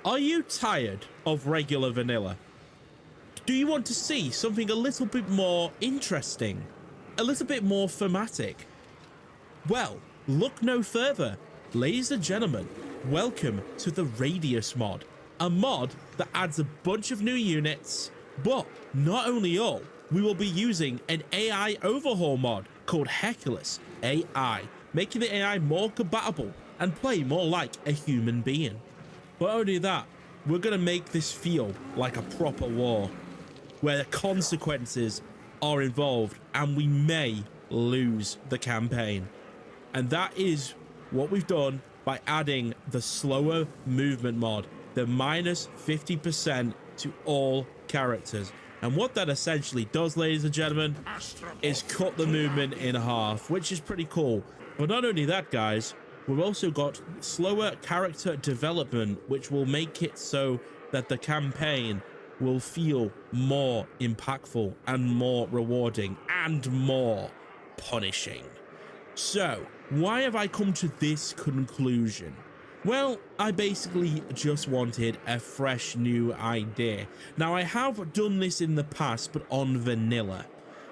Are you tired of regular vanilla? Do you want to see something a little bit more interesting? A little bit more thematic? Well, look no further. Ladies and gentlemen, welcome to the Radious Mod, a mod that adds a bunch of new units, but not only all, we will be using an AI overhaul mod called Hercules AI, making the AI more compatible and play more like a human being. But only that, we're going to make this feel like a proper war, where the consequences are involved and we may lose the campaign. And that is what we've done by adding the slower movement mod, the minus 50% to all characters. And what that essentially does, ladies and gentlemen, is cut the movement in half, which is pretty cool. But not only that, guys, we've also got slower character development, which will make it so that the campaign will feel more impactful and more rewarding and more punishing. So, why have I come to this conclusion? Well, I basically just wanted a fresh new idea. Now, I have done this in the past, but on vanilla.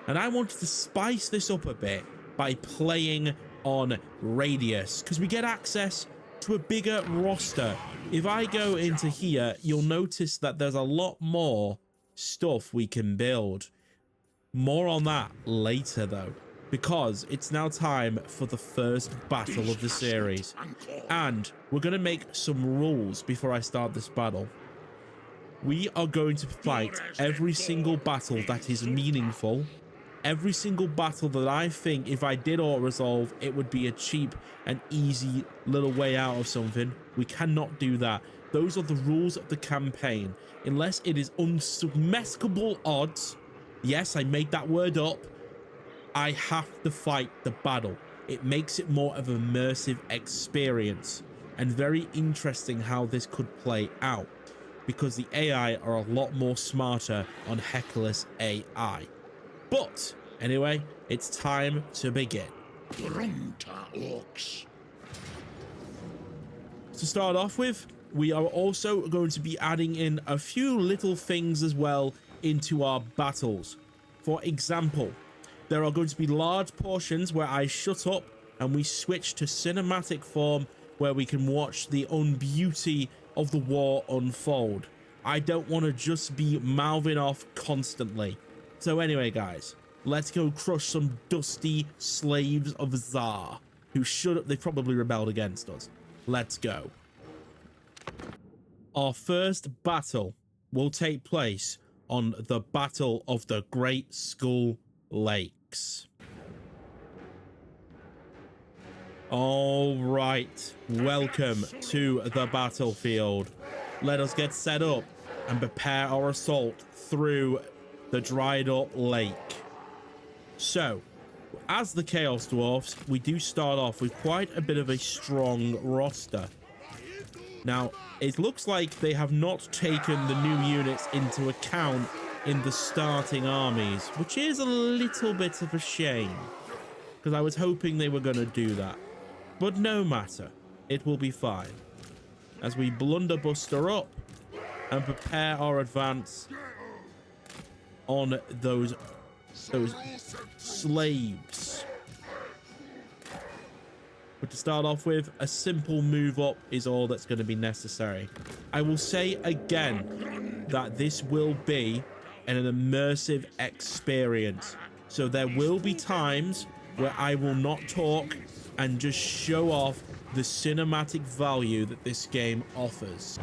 And I wanted to spice this up a bit by playing on Radius, because we get access to a bigger roster. If I go into here, you'll notice that there's a lot more stuff we can build. More on that later, though, because it's now time for the first battle of the series. And we're going to make some rules before I start this battle. We are going to fight every single battle that is meaningful. Every single battle that I think if I did auto-resolve, it would be a cheap and easy little way out of something. We cannot do that. Those are the rules of the campaign. Unless it is unsubmersible odds. Yes, I made that word up. I have to fight the battle. It makes it more of an immersive experience. And very interesting how this could play out. Because the AI are a lot more smarter on Hercules AI. But anyway, it's time to begin. To start off with, we are also going to be adding in a few little things as well into our battles. For example, there are going to be large portions where I shut up and we switch to cinematic form where we can watch the beauty of the war unfold. I don't want to just be mouthing off constantly. So anyway, guys, let's go crush some dusty slaves of Tsar who they probably rebelled against us. Let's go. Our first battle will take place on the Battle of the Great Skull Lakes. All right, welcome to the battlefield. Let us get set up and prepare our assault through the dried up lake. So, as the Chaos Dwarfs, we do start off with quite a bit of a strong roster. Now, it looks like they have not taken the new units into account in the starting armies, which is a little bit of a shame, because I was hoping they were going to do that. But no matter, it will be fine. As we blunderbuster up and prepare our advance on those slaves. But to start off with, a simple move up is all that's going to be necessary. I will say again that this will be an immersive experience. So there will be times where I will not talk and just show off the cinematic value that this game offers.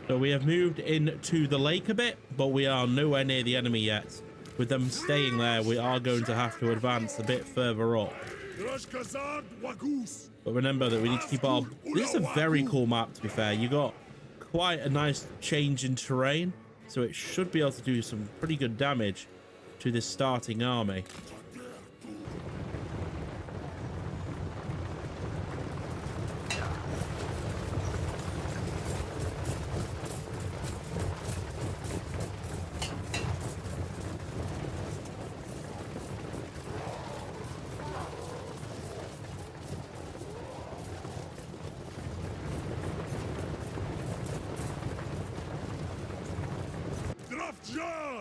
So we have moved into the lake a bit, but we are nowhere near the enemy yet. With them staying there, we are going to have to advance a bit further up. But remember that we need to keep this is a very cool map, to be fair. You got quite a nice change in terrain. So it should be able to do some pretty good damage to this starting army.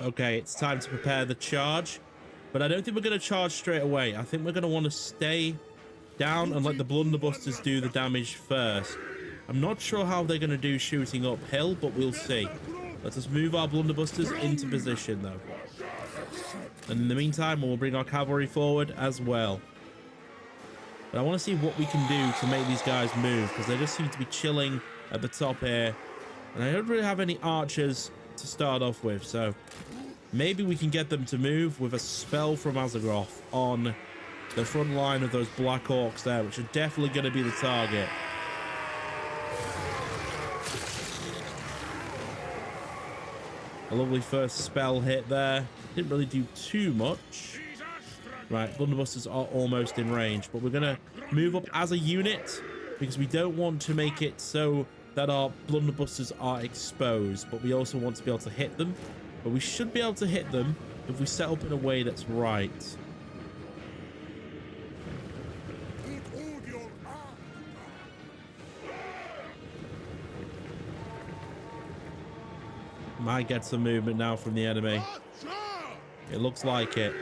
Okay, it's time to prepare the charge, but I don't think we're going to charge straight away. I think we're going to want to stay down and let the blunderbusters do the damage first. I'm not sure how they're going to do shooting uphill, but we'll see. Let us move our blunderbusters into position, though. And in the meantime, we'll bring our cavalry forward as well. But I want to see what we can do to make these guys move, because they just seem to be chilling at the top here. And I don't really have any archers to start off with, so maybe we can get them to move with a spell from Astragoth on the front line of those Black Orcs there, which are definitely going to be the target. A lovely first spell hit there. Didn't really do too much. Right, blunderbusters are almost in range, but we're going to move up as a unit because we don't want to make it so that our blunderbusters are exposed, but we also want to be able to hit them. But we should be able to hit them if we set up in a way that's right. Might get some movement now from the enemy. It looks like it.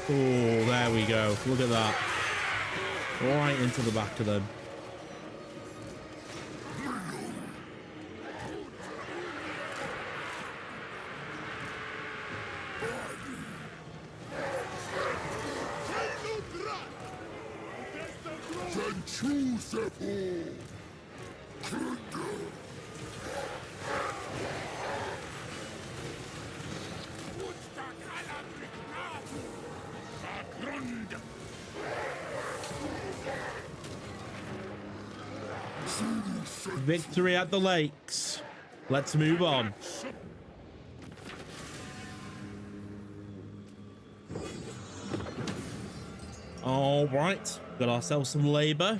Oh, there we go. Look at that. Right into the back of them. Victory at the lakes. Let's move on. All right, got ourselves some labor,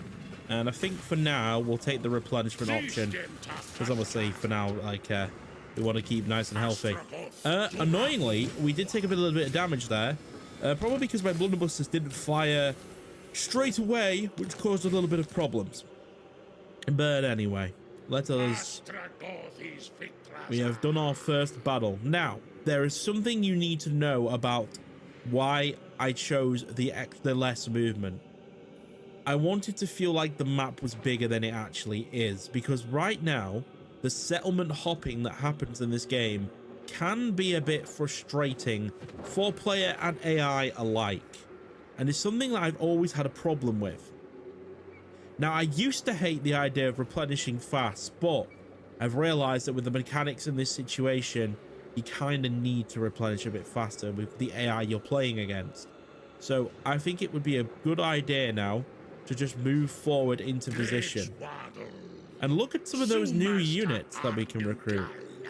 and I think for now we'll take the replenishment option, because obviously for now, like, we want to keep nice and healthy. Annoyingly, we did take a little bit of damage there, probably because my blunderbusters didn't fire straight away, which caused a little bit of problems. But anyway, let us... We have done our first battle. Now, there is something you need to know about why I chose the less movement. I wanted to feel like the map was bigger than it actually is, because right now, the settlement hopping that happens in this game can be a bit frustrating for player and AI alike, and it's something that I've always had a problem with. Now, I used to hate the idea of replenishing fast, but I've realized that with the mechanics in this situation, you kind of need to replenish a bit faster with the AI you're playing against. So I think it would be a good idea now to just move forward into position and look at some of those new units that we can recruit.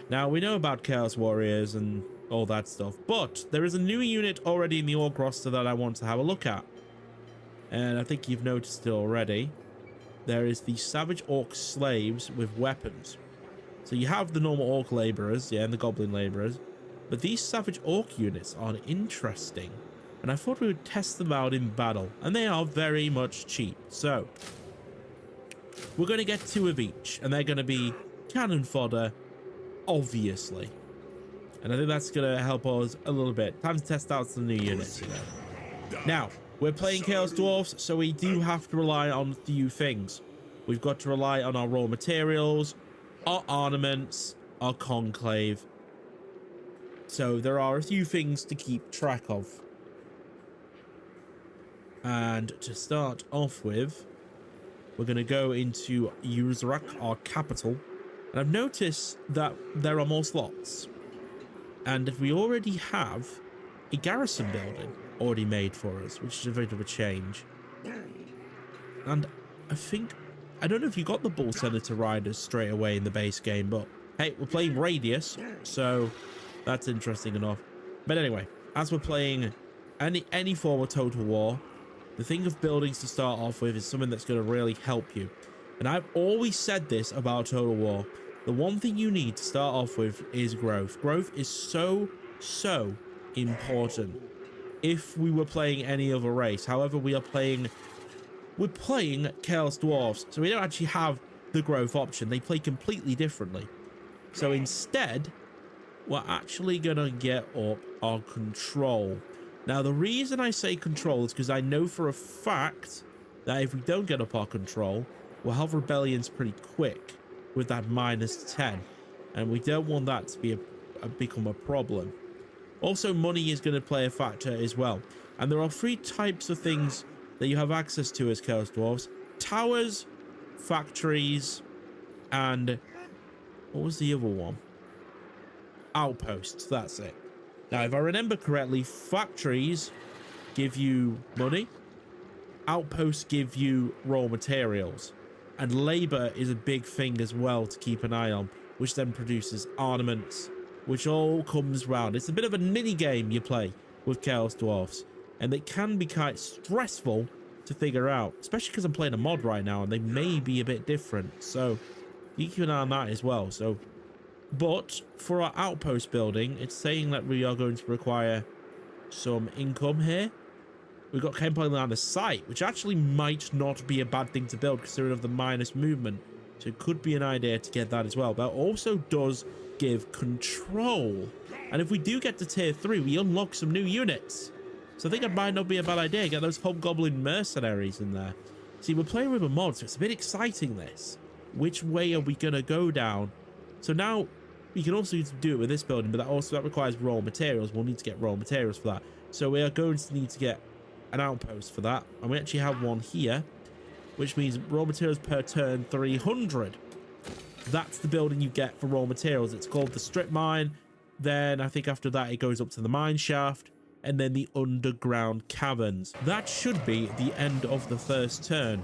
Now, we know about Chaos Warriors and all that stuff, but there is a new unit already in the orc roster that I want to have a look at. And I think you've noticed it already. There is the Savage Orc Slaves with weapons. So you have the normal Orc Laborers, yeah, and the Goblin Laborers. But these Savage Orc units are interesting. And I thought we would test them out in battle. And they are very much cheap. So, we're going to get 2 of each. And they're going to be cannon fodder, obviously. And I think that's going to help us a little bit. Time to test out some new units, you know. Now, we're playing Chaos Dwarfs, so we do have to rely on a few things. We've got to rely on our raw materials, our ornaments, our conclave. So there are a few things to keep track of. And to start off with, we're going to go into Uzrak, our capital. And I've noticed that there are more slots. And if we already have a garrison building already made for us, which is a bit of a change. And I don't know if you got the Bull Senator Riders straight away in the base game, but hey, we're playing Radius, so that's interesting enough. But anyway, as we're playing any form of Total War, the thing of buildings to start off with is something that's going to really help you. And I've always said this about Total War. The one thing you need to start off with is growth. Growth is so important if we were playing any other race. However, we're playing Chaos Dwarfs, so we don't actually have the growth option. They play completely differently. So instead, we're actually going to get up our control. Now, the reason I say control is because I know for a fact that if we don't get up our control, we'll have rebellions pretty quick with that -10. And we don't want that to be become a problem. Also, money is going to play a factor as well. And there are 3 types of things that you have access to as Chaos Dwarfs: towers, factories, and what was the other one? Outposts. That's it. Now, if I remember correctly, factories give you money, outposts give you raw materials, and labor is a big thing as well to keep an eye on, which then produces ornaments, which all comes round. It's a bit of a mini game you play with Chaos Dwarfs, and it can be quite stressful to figure out, especially because I'm playing a mod right now and they may be a bit different, so you keep an eye on that as well. So, but for our outpost building, it's saying that we are going to require some income here. We've got campaign line of sight, which actually might not be a bad thing to build considering of the minus movement, so it could be an idea to get that as well. But it also does give control, and if we do get to tier 3, we unlock some new units. So I think it might not be a bad idea. Get those hobgoblin mercenaries in there. See, we're playing with a mod, so it's a bit exciting this. Which way are we gonna go down? So now we can also do it with this building, but that requires raw materials. We'll need to get raw materials for that. So we are going to need to get an outpost for that, and we actually have one here, which means raw materials per turn 300. That's the building you get for raw materials. It's called the strip mine. Then I think after that it goes up to the mine shaft, and then the underground caverns. That should be the end of the first turn.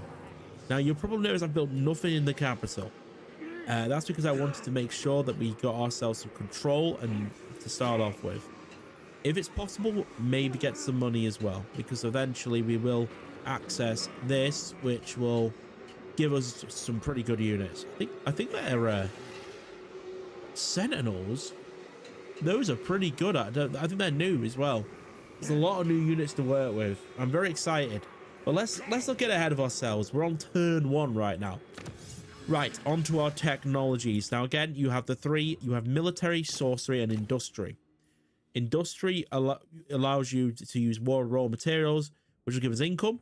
Now you'll probably notice I've built nothing in the capital. That's because I wanted to make sure that we got ourselves some control and to start off with. If it's possible, maybe get some money as well, because eventually we will access this, which will give us some pretty good units. I think they're Sentinels. Those are pretty good. I think they're new as well. There's a lot of new units to work with. I'm very excited. But let's not get ahead of ourselves. We're on turn 1 right now. Right, onto our technologies. Now again, you have the 3. You have military, sorcery, and industry. Industry allows you to use more raw materials, which will give us income,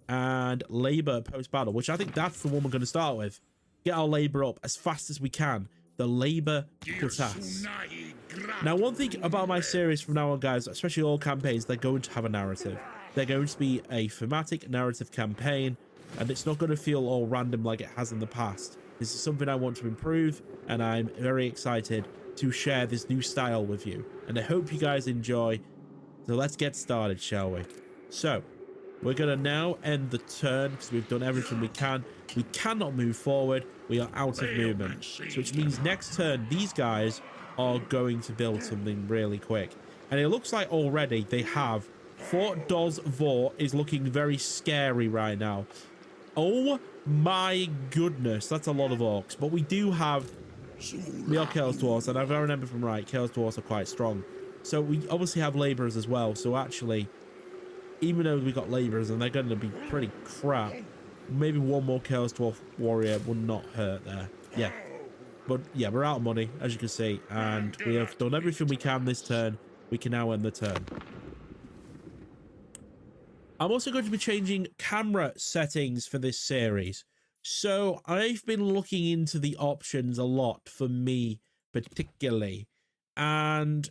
and labor post-battle, which I think that's the one we're going to start with. Get our labor up as fast as we can. The labor class. Now, one thing about my series from now on, guys, especially all campaigns, they're going to have a narrative. They're going to be a thematic narrative campaign, and it's not going to feel all random like it has in the past. This is something I want to improve, and I'm very excited to share this new style with you. And I hope you guys enjoy. So let's get started, shall we? So, we're going to now end the turn because we've done everything we can. We cannot move forward. We are out of movement. So which means next turn, these guys are going to build something really quick. And it looks like already they have. Fort Dorznye-Vort is looking very scary right now. Oh my goodness. That's a lot of orcs. But we do have... We are Chaos Dwarves, and if I remember from right, Chaos Dwarves are quite strong. So we obviously have laborers as well. So actually, even though we got laborers and they're going to be pretty crap, maybe one more Chaos Dwarf warrior would not hurt there. Yeah. But yeah, we're out of money, as you can see, and we have done everything we can this turn. We can now end the turn. I'm also going to be changing camera settings for this series. So I've been looking into the options a lot for me particularly. And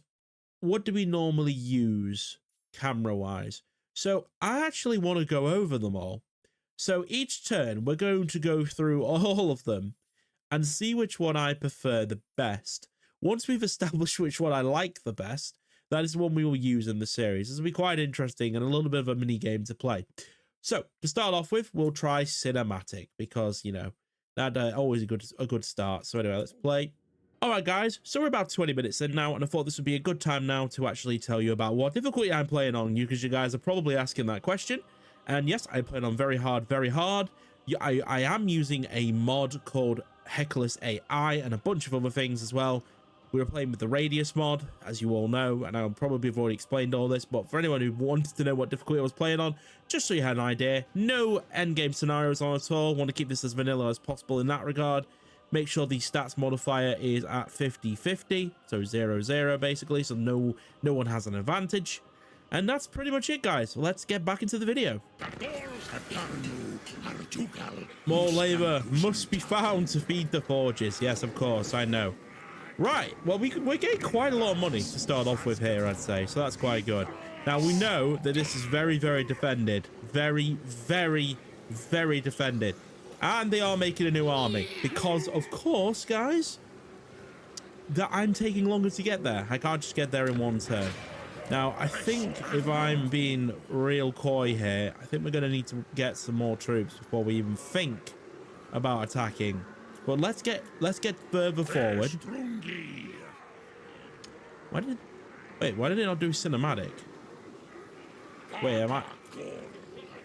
what do we normally use camera wise? So I actually want to go over them all. So each turn we're going to go through all of them and see which one I prefer the best. Once we've established which one I like the best, that is the one we will use in the series. This will be quite interesting and a little bit of a mini game to play. So, to start off with, we'll try cinematic because, you know, that's always a good start. So anyway, let's play. All right, guys, so we're about 20 minutes in now, and I thought this would be a good time now to actually tell you about what difficulty I'm playing on, because you guys are probably asking that question. And yes, I'm playing on very hard, very hard. I am using a mod called Heckler's AI and a bunch of other things as well. We were playing with the Radious Mod, as you all know, and I'll probably have already explained all this, but for anyone who wanted to know what difficulty I was playing on, just so you had an idea, no endgame scenarios on at all. Want to keep this as vanilla as possible in that regard. Make sure the stats modifier is at 50-50, so 0-0 basically, so no one has an advantage. And that's pretty much it, guys. Let's get back into the video. More labor must be found to feed the forges. Yes, of course, I know. Right, well, we're getting quite a lot of money to start off with here, I'd say, so that's quite good. Now, we know that this is very, very defended. Very, very, very defended. And they are making a new army because, of course, guys, that I'm taking longer to get there. I can't just get there in one turn. Now, I think if I'm being real coy here, I think we're going to need to get some more troops before we even think about attacking. But let's get further forward. Why did it not do cinematic? Wait,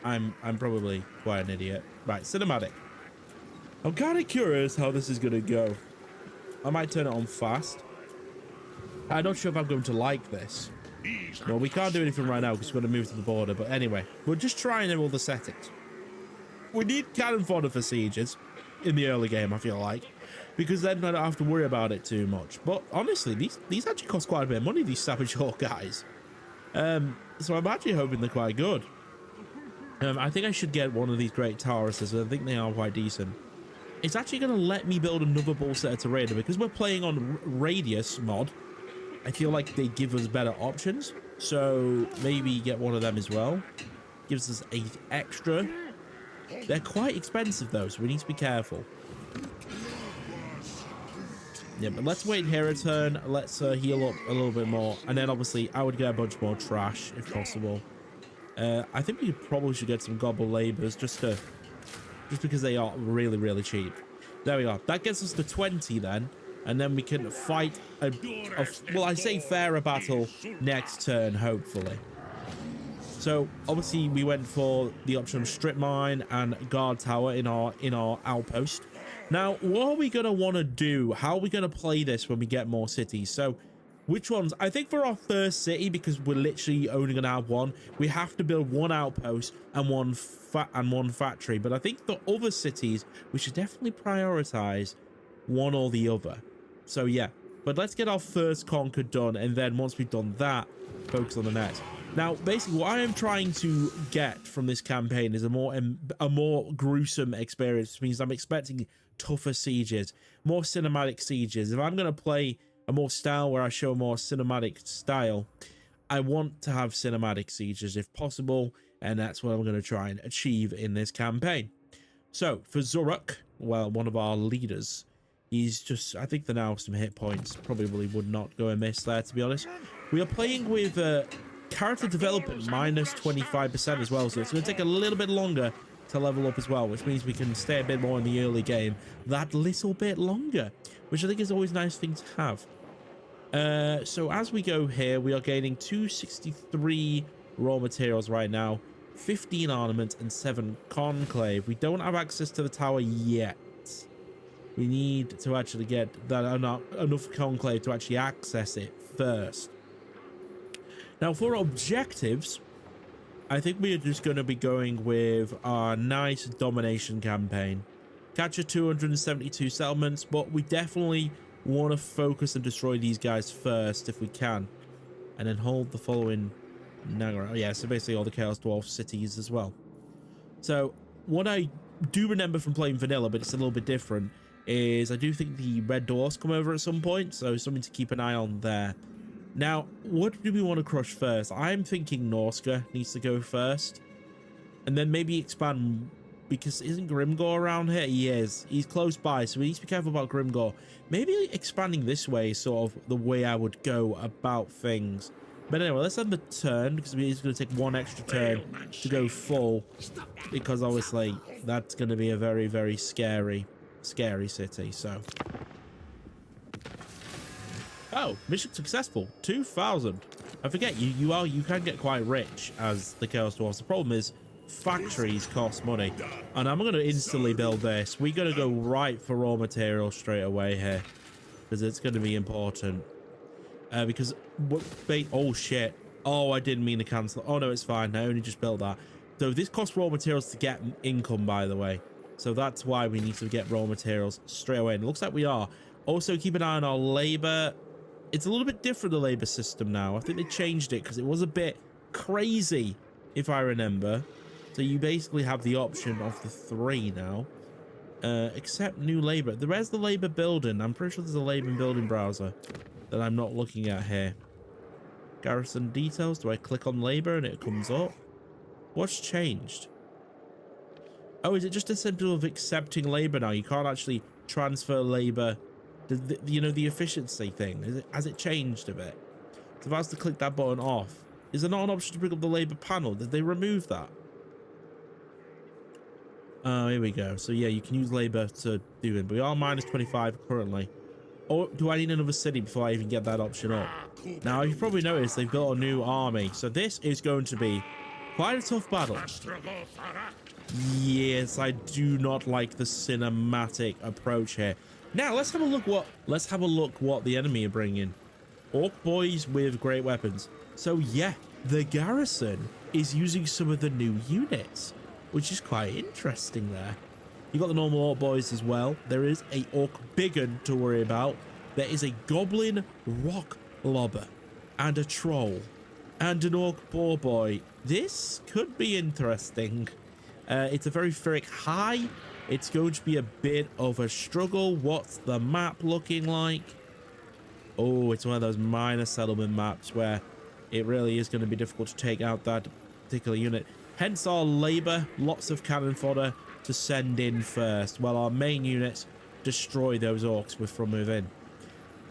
I'm probably quite an idiot. Right, cinematic. I'm kind of curious how this is gonna go. I might turn it on fast. I'm not sure if I'm going to like this. Well, we can't do anything right now because we're going to move to the border. But anyway, we're just trying all the settings. We need cannon fodder for sieges in the early game, I feel like, because then I don't have to worry about it too much. But honestly, these actually cost quite a bit of money, these Savage Hawk guys. So I'm actually hoping they're quite good. I think I should get one of these great Tauruses. I think they are quite decent. It's actually going to let me build another ball setter to Raider because we're playing on Radious Mod. I feel like they give us better options, so maybe get one of them as well. Gives us 8 extra. They're quite expensive though, so we need to be careful. Yeah, but let's wait here a turn. Let's heal up a little bit more, and then obviously I would get a bunch more trash if possible. I think we probably should get some gobble labors just because they are really, really cheap. There we are. That gets us to 20 then. And then we can fight well, I say fairer battle next turn, hopefully. So obviously we went for the option of strip mine and guard tower in our outpost. Now, what are we going to want to do? How are we going to play this when we get more cities? So which ones? I think for our first city, because we're literally only going to have one, we have to build one outpost and one factory. But I think the other cities, we should definitely prioritize one or the other. So yeah, but let's get our first conquer done, and then once we've done that, focus on the next. Now, basically, what I am trying to get from this campaign is a more gruesome experience, which means I'm expecting tougher sieges, more cinematic sieges. If I'm going to play a more style where I show a more cinematic style, I want to have cinematic sieges if possible, and that's what I'm going to try and achieve in this campaign. So, for Zuruk, well, one of our leaders, he's just, I think there now some hit points probably would not go amiss there, to be honest. We are playing with character development minus 25% as well, so it's going to take a little bit longer to level up as well, which means we can stay a bit more in the early game that little bit longer, which I think is always a nice thing to have. So as we go here, we are gaining 263 raw materials right now, 15 armament and 7 conclave. We don't have access to the tower yet. We need to actually get that enough conclave to actually access it first. Now, for objectives, I think we are just going to be going with our nice domination campaign. Capture 272 settlements, but we definitely want to focus and destroy these guys first if we can. And then hold the following... Yeah, so basically all the Chaos Dwarf cities as well. So, what I do remember from playing vanilla, but it's a little bit different, is I do think the red dwarfs come over at some point, so something to keep an eye on there. Now, what do we want to crush first? I'm thinking Norska needs to go first, and then maybe expand, because isn't Grimgor around here? He is. He's close by, so we need to be careful about Grimgor. Maybe expanding this way is sort of the way I would go about things. But anyway, let's end the turn, because we're going to take one extra turn to go full, because obviously that's going to be a very, very scary city. So, oh, mission successful. 2,000. I forget you can get quite rich as the Chaos Dwarfs. The problem is factories cost money, and I'm going to instantly build this. We're going to go right for raw materials straight away here, because it's going to be important. Because oh shit, oh, I didn't mean to cancel. Oh no, it's fine, I only just built that. So this costs raw materials to get income, by the way, so that's why we need to get raw materials straight away, and it looks like we are. Also, keep an eye on our labor. It's a little bit different, the labor system now. I think they changed it because it was a bit crazy, if I remember. So you basically have the option of the 3 now. Accept new labor. Where's the labor building? I'm pretty sure there's a labor building browser that I'm not looking at here. Garrison details. Do I click on labor and it comes up? What's changed? Oh, is it just a simple of accepting labor now? You can't actually transfer labor. You know, the efficiency thing. Has it changed a bit? So if I was to click that button off, is there not an option to bring up the labor panel? Did they remove that? Oh, here we go. So yeah, you can use labor to do it, but we are minus 25 currently. Or do I need another city before I even get that option up? Now, you've probably noticed they've built a new army, so this is going to be quite a tough battle. Yes, I do not like the cinematic approach here. Now, let's have a look what the enemy are bringing. Orc boys with great weapons. So yeah, the garrison is using some of the new units, which is quite interesting there. You've got the normal orc boys as well. There is a orc biggin to worry about. There is a goblin rock lobber and a troll and an orc boar boy. This could be interesting. It's a very ferric high. It's going to be a bit of a struggle. What's the map looking like? Oh, it's one of those minor settlement maps where it really is going to be difficult to take out that particular unit. Hence our labor, lots of cannon fodder to send in first, while our main units destroy those orcs from within.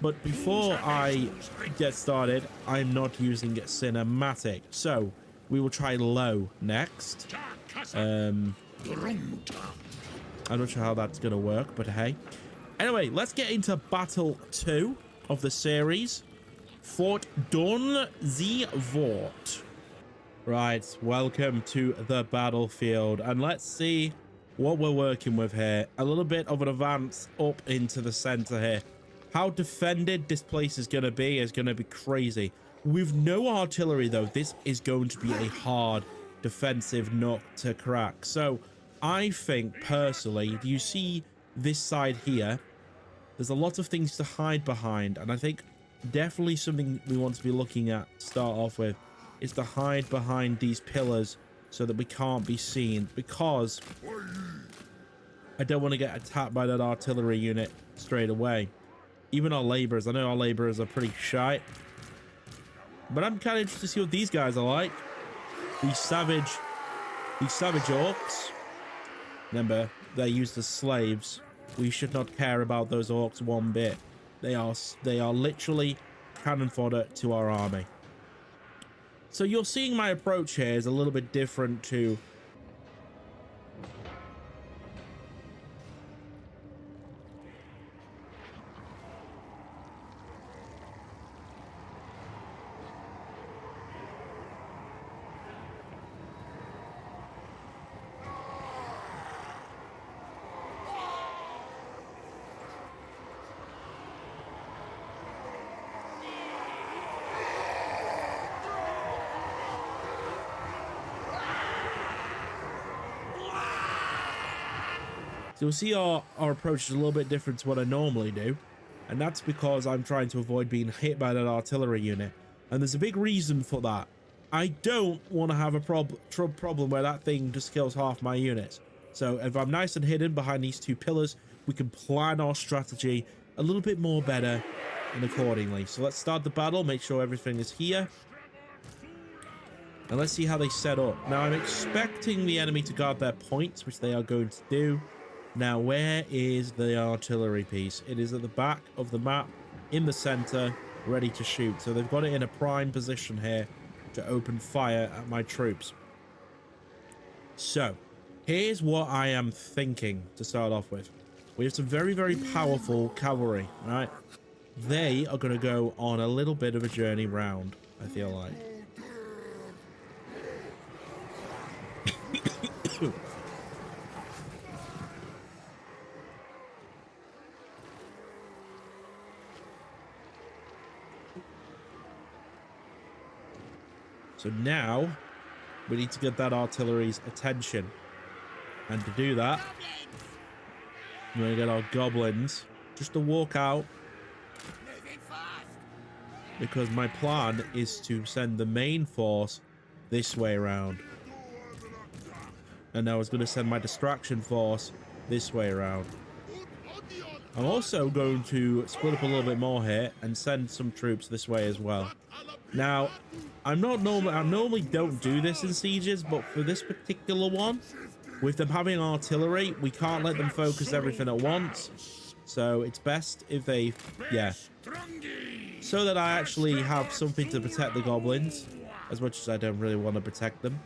But before I get started, I'm not using cinematic, so we will try low next. I'm not sure how that's going to work, but hey. Anyway, let's get into Battle 2 of the series. Fort Dorznye-Vort. Right, welcome to the battlefield. And let's see what we're working with here. A little bit of an advance up into the center here. How defended this place is going to be crazy. With no artillery, though, this is going to be a hard defensive nut to crack. So I think, personally, you see this side here, there's a lot of things to hide behind. And I think definitely something we want to be looking at to start off with is to hide behind these pillars so that we can't be seen, because I don't want to get attacked by that artillery unit straight away. Even our laborers, I know our laborers are pretty shy, but I'm kind of interested to see what these guys are like. These savage orcs. Remember, they're used as slaves. We should not care about those orcs one bit. They are literally cannon fodder to our army. So you're seeing my approach here is a little bit different to So you'll see our approach is a little bit different to what I normally do. And that's because I'm trying to avoid being hit by that artillery unit. And there's a big reason for that. I don't want to have a problem where that thing just kills half my units. So if I'm nice and hidden behind these two pillars, we can plan our strategy a little bit more better and accordingly. So let's start the battle, make sure everything is here. And let's see how they set up. Now I'm expecting the enemy to guard their points, which they are going to do. Now, where is the artillery piece? It is at the back of the map, in the center, ready to shoot. So they've got it in a prime position here to open fire at my troops. So, here's what I am thinking to start off with. We have some very, very powerful cavalry, right? They are going to go on a little bit of a journey round, I feel like. So now we need to get that artillery's attention. And to do that, we're going to get our goblins just to walk out. Because my plan is to send the main force this way around. And I was going to send my distraction force this way around. I'm also going to split up a little bit more here and send some troops this way as well. Now, I normally don't do this in sieges, but for this particular one, with them having artillery, we can't let them focus everything at once. So it's best if they, so that I actually have something to protect the goblins, as much as I don't really want to protect them.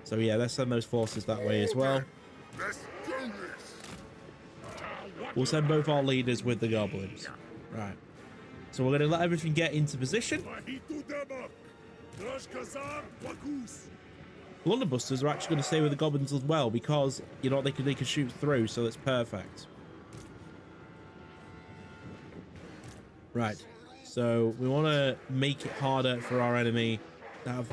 So yeah, let's send those forces that way as well. We'll send both our leaders with the goblins. Right. So we're going to let everything get into position. Blunderbusters are actually going to stay with the goblins as well, because, you know, they can shoot through, so that's perfect. Right. So we want to make it harder for our enemy to have...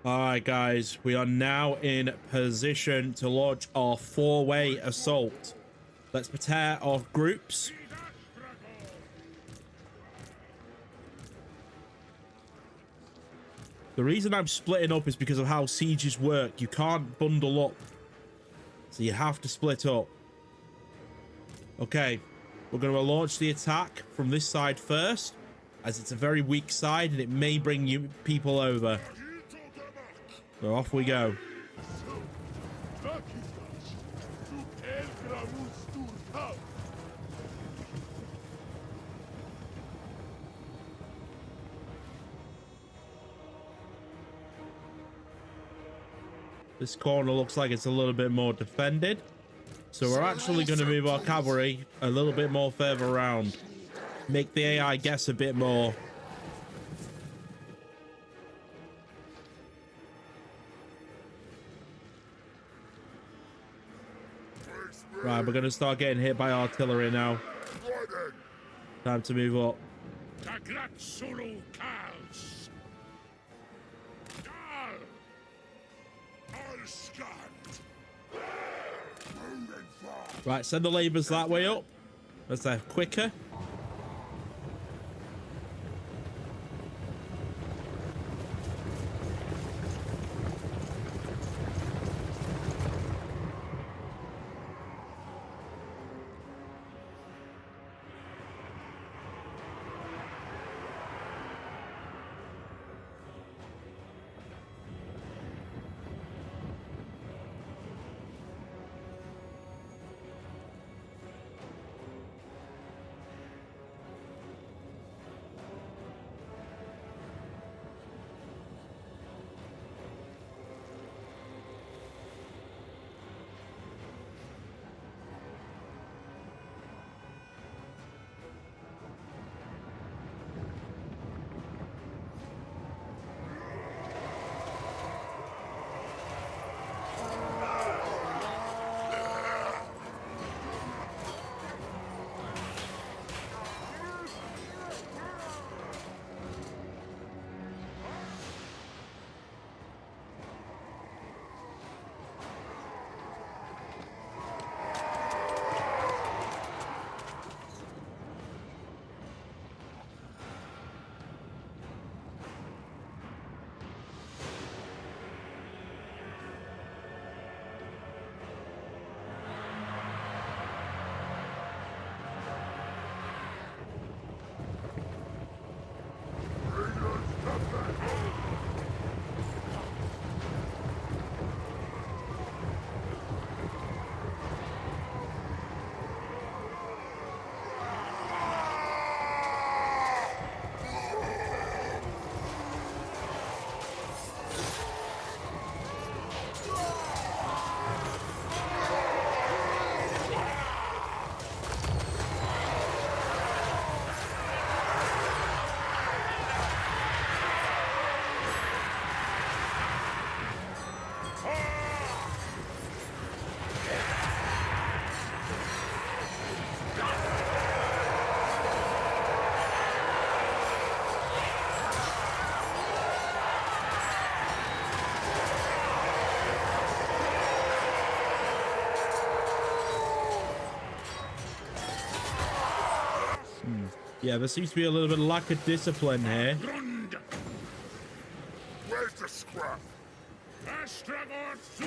All right, guys, we are now in position to launch our four-way assault. Let's prepare our groups. The reason I'm splitting up is because of how sieges work. You can't bundle up, so you have to split up. Okay, we're going to launch the attack from this side first, as it's a very weak side and it may bring you people over. So off we go. This corner looks like it's a little bit more defended. So we're actually going to move our cavalry a little bit more further around. Make the AI guess a bit more. Right, we're going to start getting hit by artillery now. Time to move up. Right, send the labours that way up. That's quicker. Yeah, there seems to be a little bit of lack of discipline here. Where's the scrap? Astragoth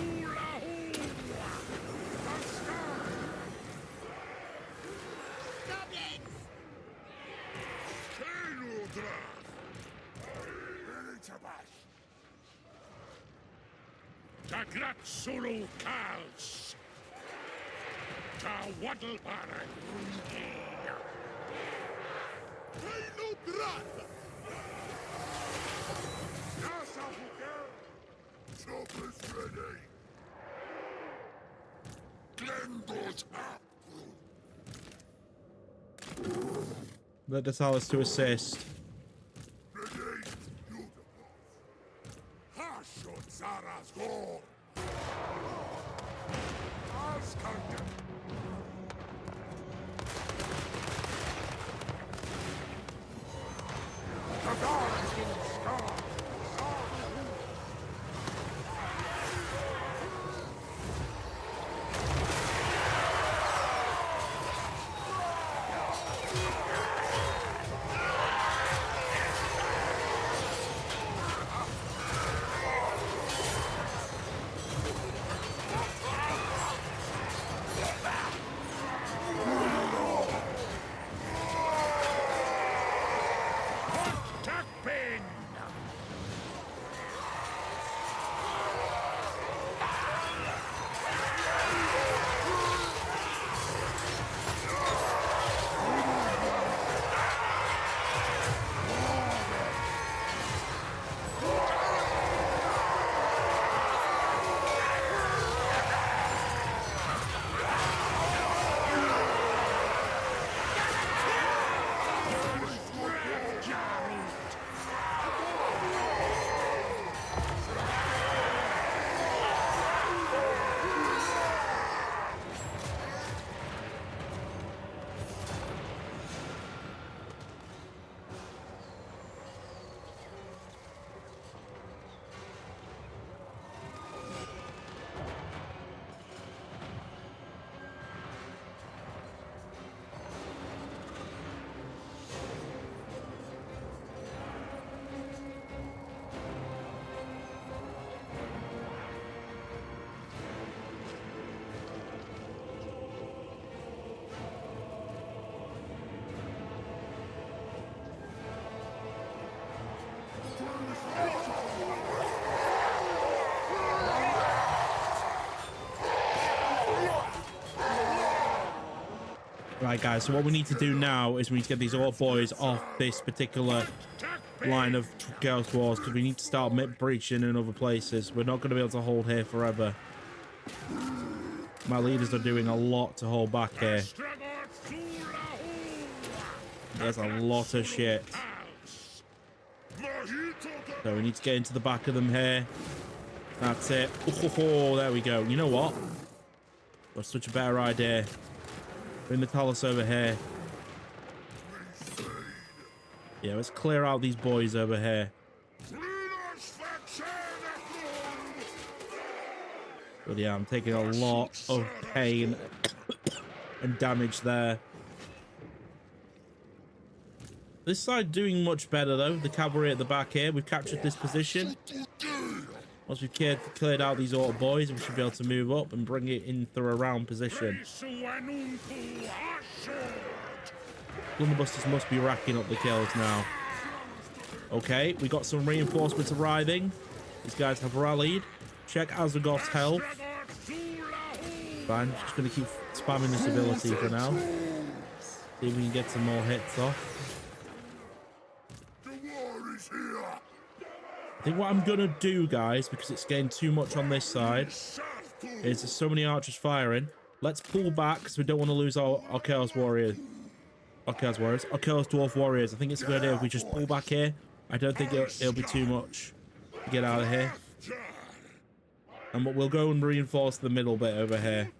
Tagrat Sulu Kals. Ta Waddle Baran. Top is ready. Glen Let us tell us to assist. Right, guys, so what we need to do now is we need to get these Orc boys off this particular line of Chaos Wars, because we need to start breaching in other places. We're not going to be able to hold here forever. My leaders are doing a lot to hold back here. There's a lot of shit. So we need to get into the back of them here. That's it. Oh, there we go. You know what? That's such a better idea. Bring the colossal over here. Yeah, let's clear out these boys over here. But yeah, I'm taking a lot of pain and damage there. This side doing much better though. The cavalry at the back here. We've captured this position. Once we've cleared out these Orc boys, we should be able to move up and bring it in through a round position. Blunderbusters must be racking up the kills now. Okay, we got some reinforcements arriving. These guys have rallied. Check Astragoth's health. Fine, just going to keep spamming this ability for now. See if we can get some more hits off. I think what I'm going to do, guys, because it's getting too much on this side, is there's so many archers firing. Let's pull back because we don't want to lose our Chaos Warriors. Our Chaos Dwarf Warriors. I think it's a good idea if we just pull back here. I don't think it'll be too much to get out of here. And we'll go and reinforce the middle bit over here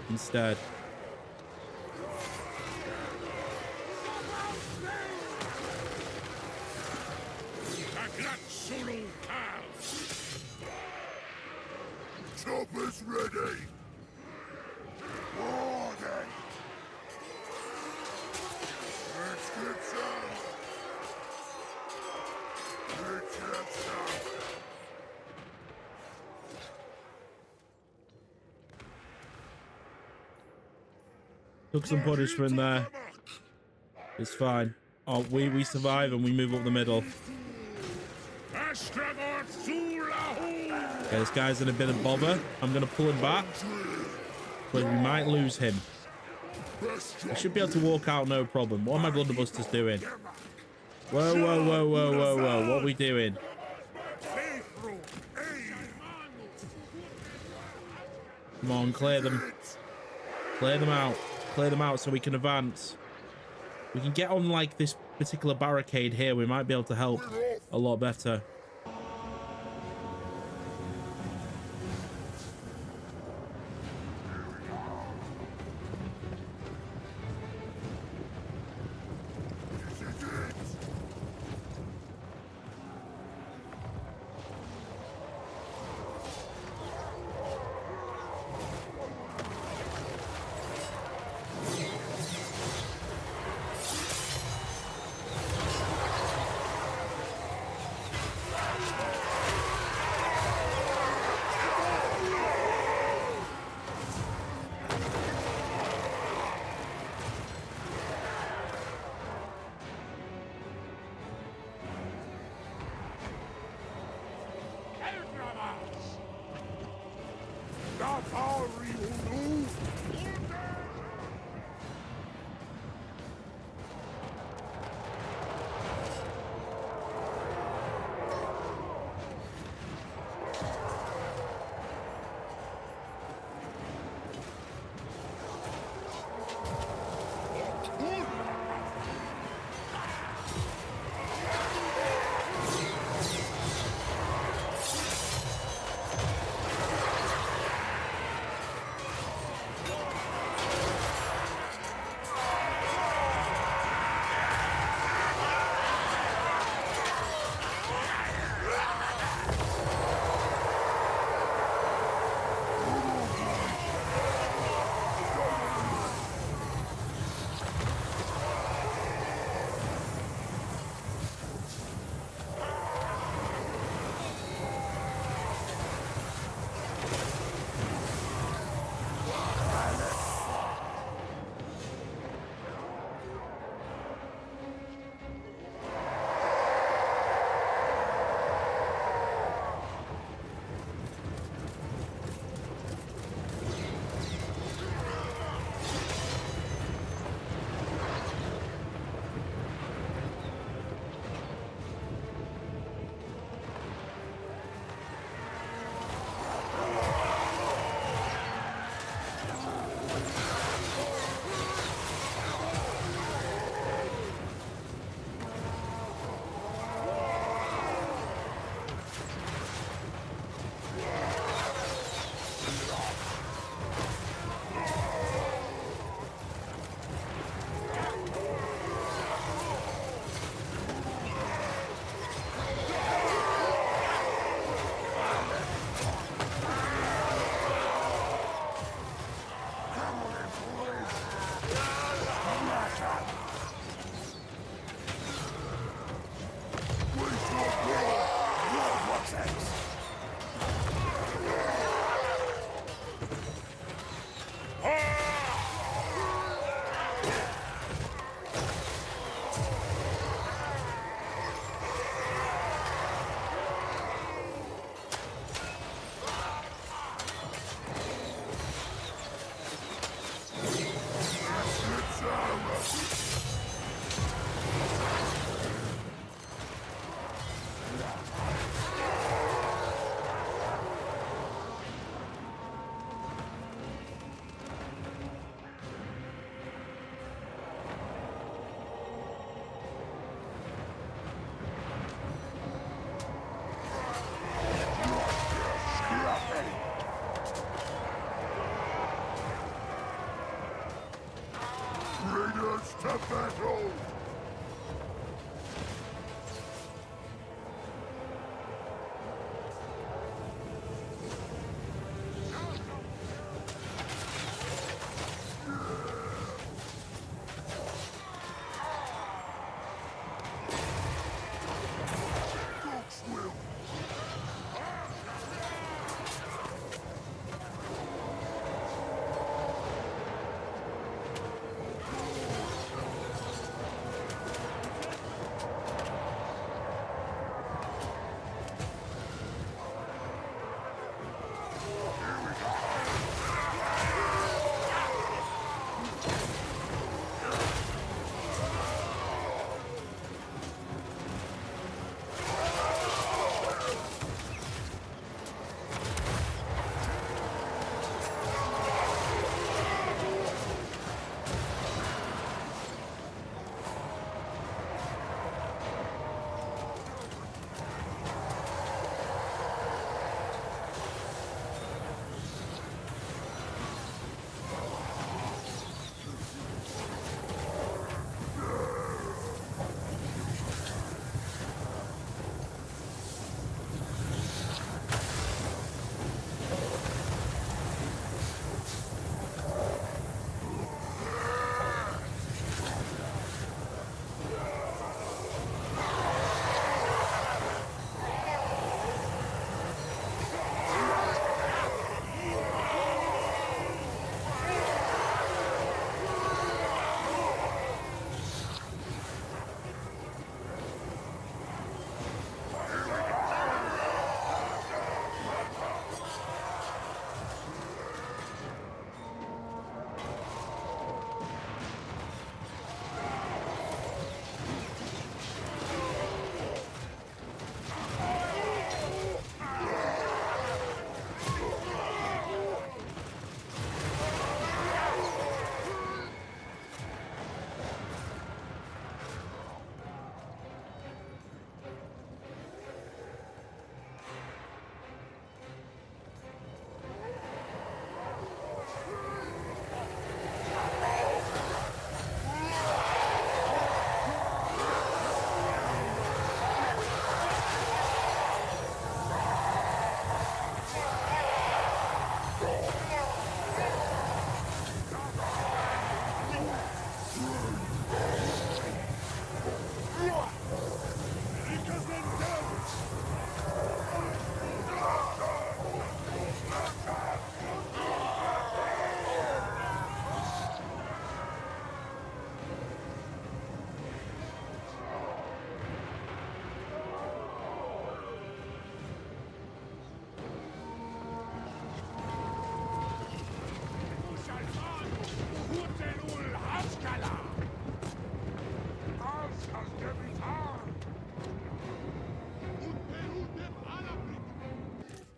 instead. Choppers ready. Order. Let's get some. Let's get some. Took some punishment there. It's fine. Oh, we survive and we move up the middle. Okay, this guy's in a bit of bother. I'm going to pull him back, but we might lose him. I should be able to walk out no problem. What are my blunderbusters doing? Whoa, whoa, whoa, whoa, whoa, whoa. What are we doing? Come on, clear them. Clear them out. Clear them out so we can advance. We can get on like this particular barricade here. We might be able to help a lot better.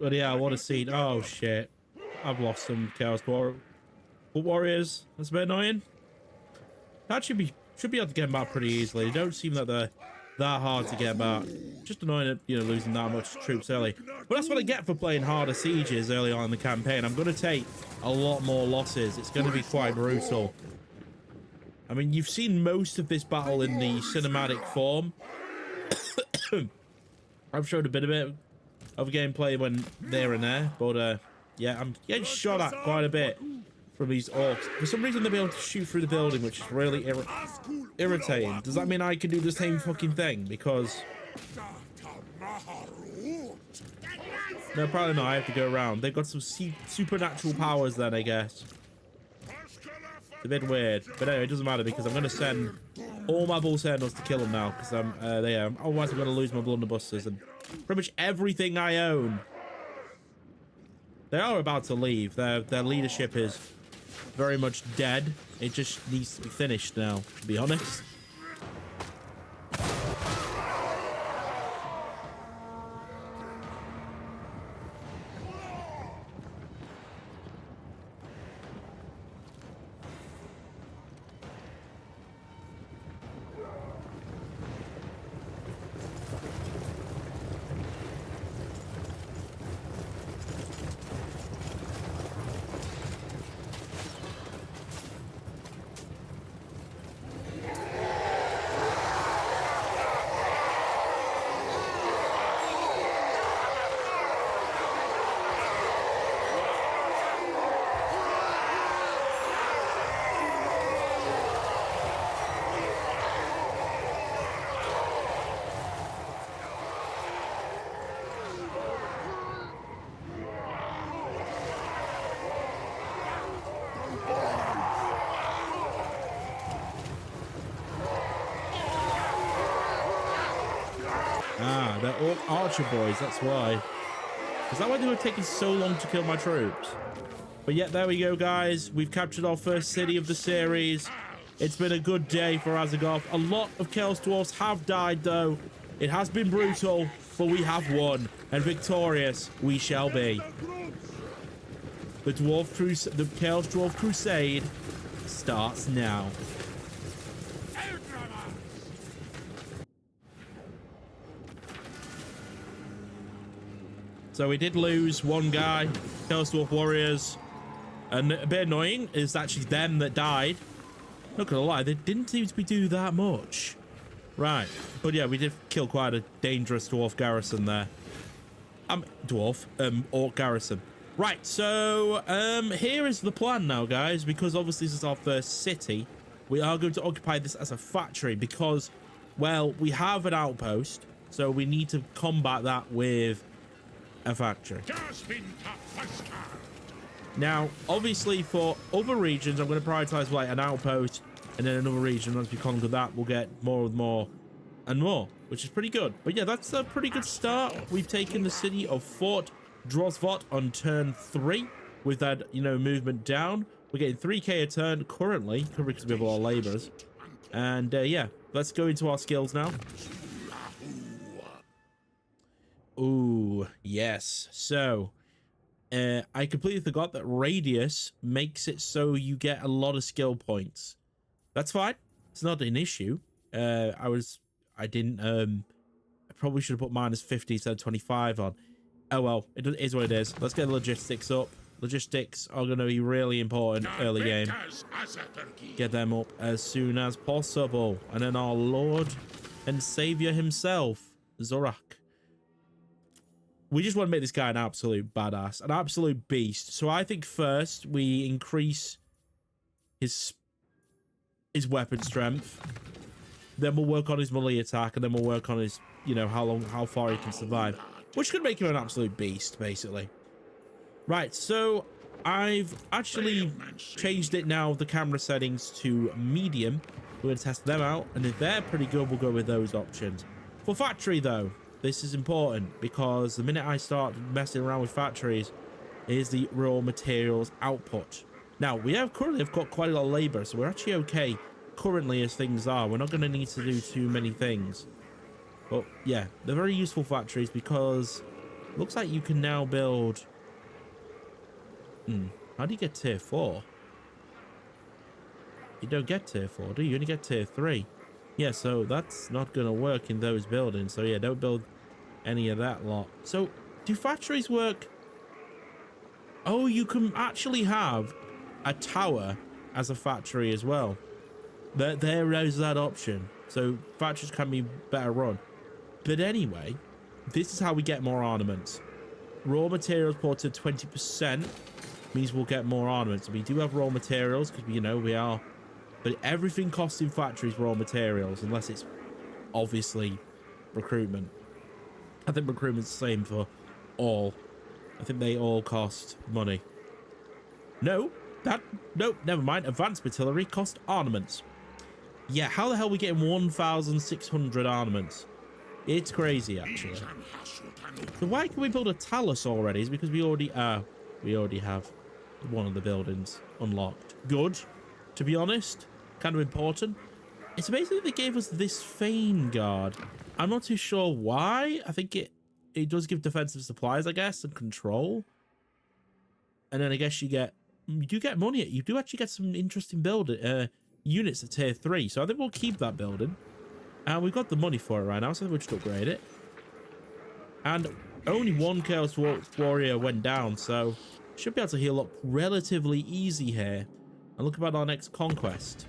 But yeah, what a scene. Oh, shit. I've lost some Chaos Warriors. That's a bit annoying. That should be able to get them back pretty easily. They don't seem that they're that hard to get back. Just annoying, you know, losing that much troops early. But that's what I get for playing harder sieges early on in the campaign. I'm going to take a lot more losses. It's going to be quite brutal. I mean, you've seen most of this battle in the cinematic form. I've showed a bit of gameplay when they're in there, but yeah, I'm getting shot at quite a bit from these orcs. For some reason, they'll be able to shoot through the building, which is really irritating. Does that mean I can do the same fucking thing? Because no, probably not. I have to go around. They've got some supernatural powers then, I guess. It's a bit weird, but anyway, it doesn't matter because I'm going to send all my bull sentinels to kill them now because I'm there. Otherwise, I'm going to lose my blunderbusters and pretty much everything I own. They are about to leave. Their leadership is very much dead. It just needs to be finished now, to be honest. Ah, they're all archer boys, that's why. Is that why they were taking so long to kill my troops? But yeah, there we go, guys. We've captured our first city of the series. It's been a good day for Astragoth. A lot of Chaos Dwarfs have died, though. It has been brutal, but we have won. And victorious we shall be. The Chaos Dwarf Crusade starts now. So we did lose one guy, Chaos Dwarf Warriors. And a bit annoying is actually them that died. Not gonna lie, they didn't seem to be do that much. Right, but yeah, we did kill quite a dangerous dwarf garrison there. Orc garrison. Right, so here is the plan now, guys, because obviously this is our first city. We are going to occupy this as a factory because, well, we have an outpost, so we need to combat that with a factory. Now, obviously, for other regions, I'm going to prioritize like an outpost, and then another region. Once we conquer that, we'll get more and more, which is pretty good. But yeah, that's a pretty good start. We've taken the city of Fort Dorznye-Vort on turn 3 with that, you know, movement down. We're getting 3k a turn currently because we have a lot of laborers. And yeah, let's go into our skills now. Ooh, yes. So, I completely forgot that Radius makes it so you get a lot of skill points. That's fine. It's not an issue. I probably should have put minus 50 instead of 25 on. Oh well, it is what it is. Let's get the logistics up. Logistics are going to be really important early game. Get them up as soon as possible. And then our Lord and Savior himself, Zorak. We just want to make this guy an absolute badass, an absolute beast. So I think first we increase his weapon strength. Then we'll work on his melee attack, and then we'll work on his, you know, how far he can survive, which could make him an absolute beast, basically. Right, so I've actually changed it now, the camera settings to medium. We're going to test them out, and if they're pretty good, we'll go with those options. For factory, though, this is important because the minute I start messing around with factories is the raw materials output. Now, we currently have got quite a lot of labor, so we're actually okay currently as things are. We're not going to need to do too many things. But yeah, they're very useful factories because Looks like you can now build... How do you get tier 4? You don't get tier 4, do you? You only get tier 3. Yeah, so that's not going to work in those buildings. So yeah, don't build any of that lot. So do factories work? Oh, you can actually have a tower as a factory as well. There is that option. So factories can be better run. But anyway, this is how we get more ornaments. Raw materials ported 20% means we'll get more ornaments. We do have raw materials because, you know, we are... But everything costs in factories raw materials, unless it's obviously recruitment. I think recruitment's the same for all. I think they all cost money. Nope, never mind. Advanced artillery cost ornaments. Yeah, how the hell are we getting 1,600 ornaments? It's crazy, actually. So why can we build a talus already? Is because we already have one of the buildings unlocked. Good, to be honest. Kind of important. It's amazing that they gave us this Fane Guard. I'm not too sure why. I think it does give defensive supplies, I guess, and control. And then I guess you do get money. You do actually get some interesting units at tier 3. So I think we'll keep that building. And we've got the money for it right now, so we'll just upgrade it. And only one Chaos Warrior went down, so should be able to heal up relatively easy here. And look about our next conquest.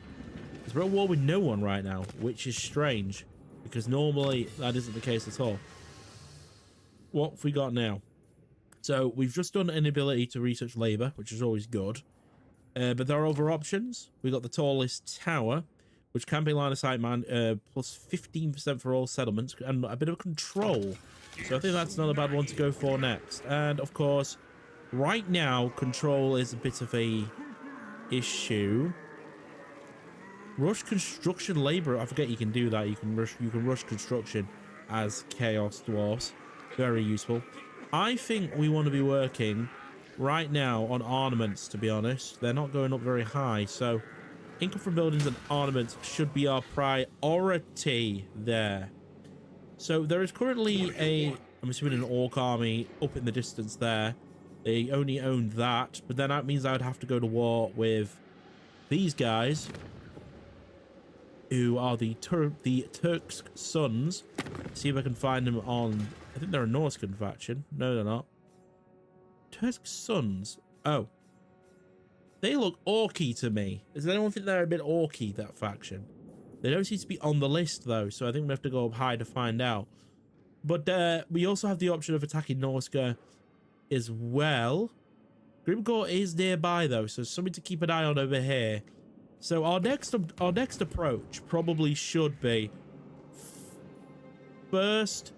Because we're at war with no one right now, which is strange. Because normally that isn't the case at all. What have we got now? So we've just done an ability to research labor, which is always good. But there are other options. We got the tallest tower, which can be line of sight man, plus 15% for all settlements, and a bit of control. So I think that's not a bad one to go for next. And of course, right now, control is a bit of a issue. Rush construction labor. I forget you can do that. You can rush construction as Chaos Dwarfs. Very useful. I think we want to be working right now on ornaments, to be honest. They're not going up very high, so income from buildings and ornaments should be our priority there. So there is currently I'm assuming an orc army up in the distance there. They only own that, but then that means I would have to go to war with these guys, who are the Turks' sons. See if I can find them on... I think they're a Norscan faction. No, they're not. Turks' sons. Oh. They look orky to me. Does anyone think they're a bit orky, that faction? They don't seem to be on the list, though, so I think we have to go up high to find out. But we also have the option of attacking Norska as well. Grimgor is nearby, though, so something to keep an eye on over here. So our next approach probably should be first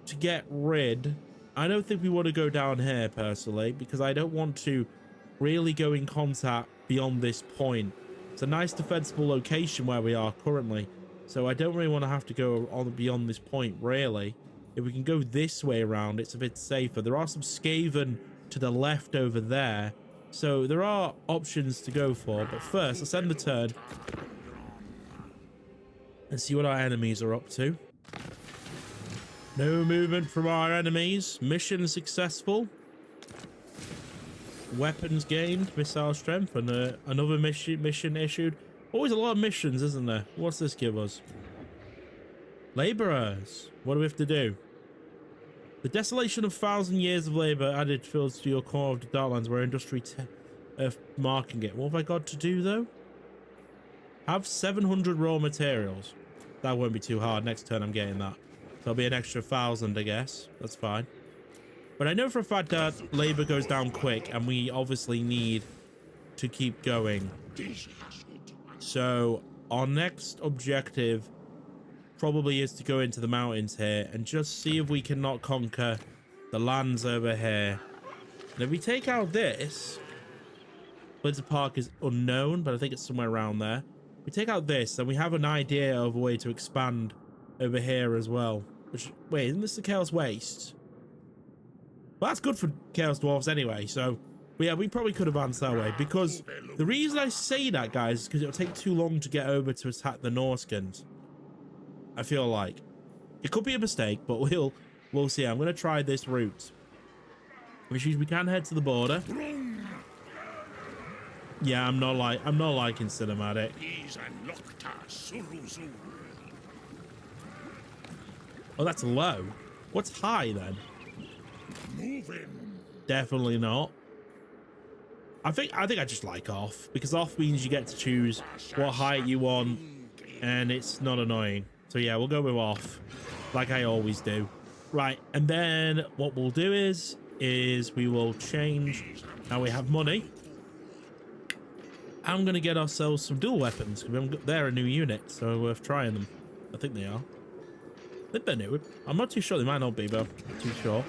to get rid... I don't think we want to go down here, personally, because I don't want to really go in contact beyond this point. It's a nice defensible location where we are currently, so I don't really want to have to go on beyond this point, really. If we can go this way around, it's a bit safer. There are some Skaven to the left over there, so there are options to go for. But first, let's end the turn and see what our enemies are up to. No movement from our enemies. Mission successful. Weapons gained, missile strength, and another mission issued. Always a lot of missions, isn't there? What's this give us? Laborers. What do we have to do? The desolation of 1,000 years of labor added fields to your core of the Darklands where industry marking it. What have I got to do, though? Have 700 raw materials. That won't be too hard. Next turn, I'm getting that. There'll be an extra 1,000, I guess. That's fine. But I know for a fact that labor goes down quick, and we obviously need to keep going. So our next objective probably is to go into the mountains here and just see if we cannot conquer the lands over here. And if we take out this, Windsor Park is unknown, but I think it's somewhere around there. If we take out this, then we have an idea of a way to expand over here as well. Which, wait, isn't this the Chaos Wastes? Well, that's good for Chaos Dwarfs anyway, so yeah, we probably could advance that way, because the reason I say that, guys, is because it'll take too long to get over to attack the Norskans. I feel like. It could be a mistake, but we'll We'll see. I'm going to try this route, which means we can head to the border. Yeah, I'm not liking cinematic. Oh, that's low. What's high then? Definitely not. I think I just like off, because off means you get to choose what height you want and it's not annoying. So yeah, we'll go with off, like I always do. Right, and then what we'll do is we will change how we have money. I'm gonna get ourselves some dual weapons. They're a new unit, so worth trying them. I think they are. They're new. I'm not too sure. They might not be, but I'm not too sure.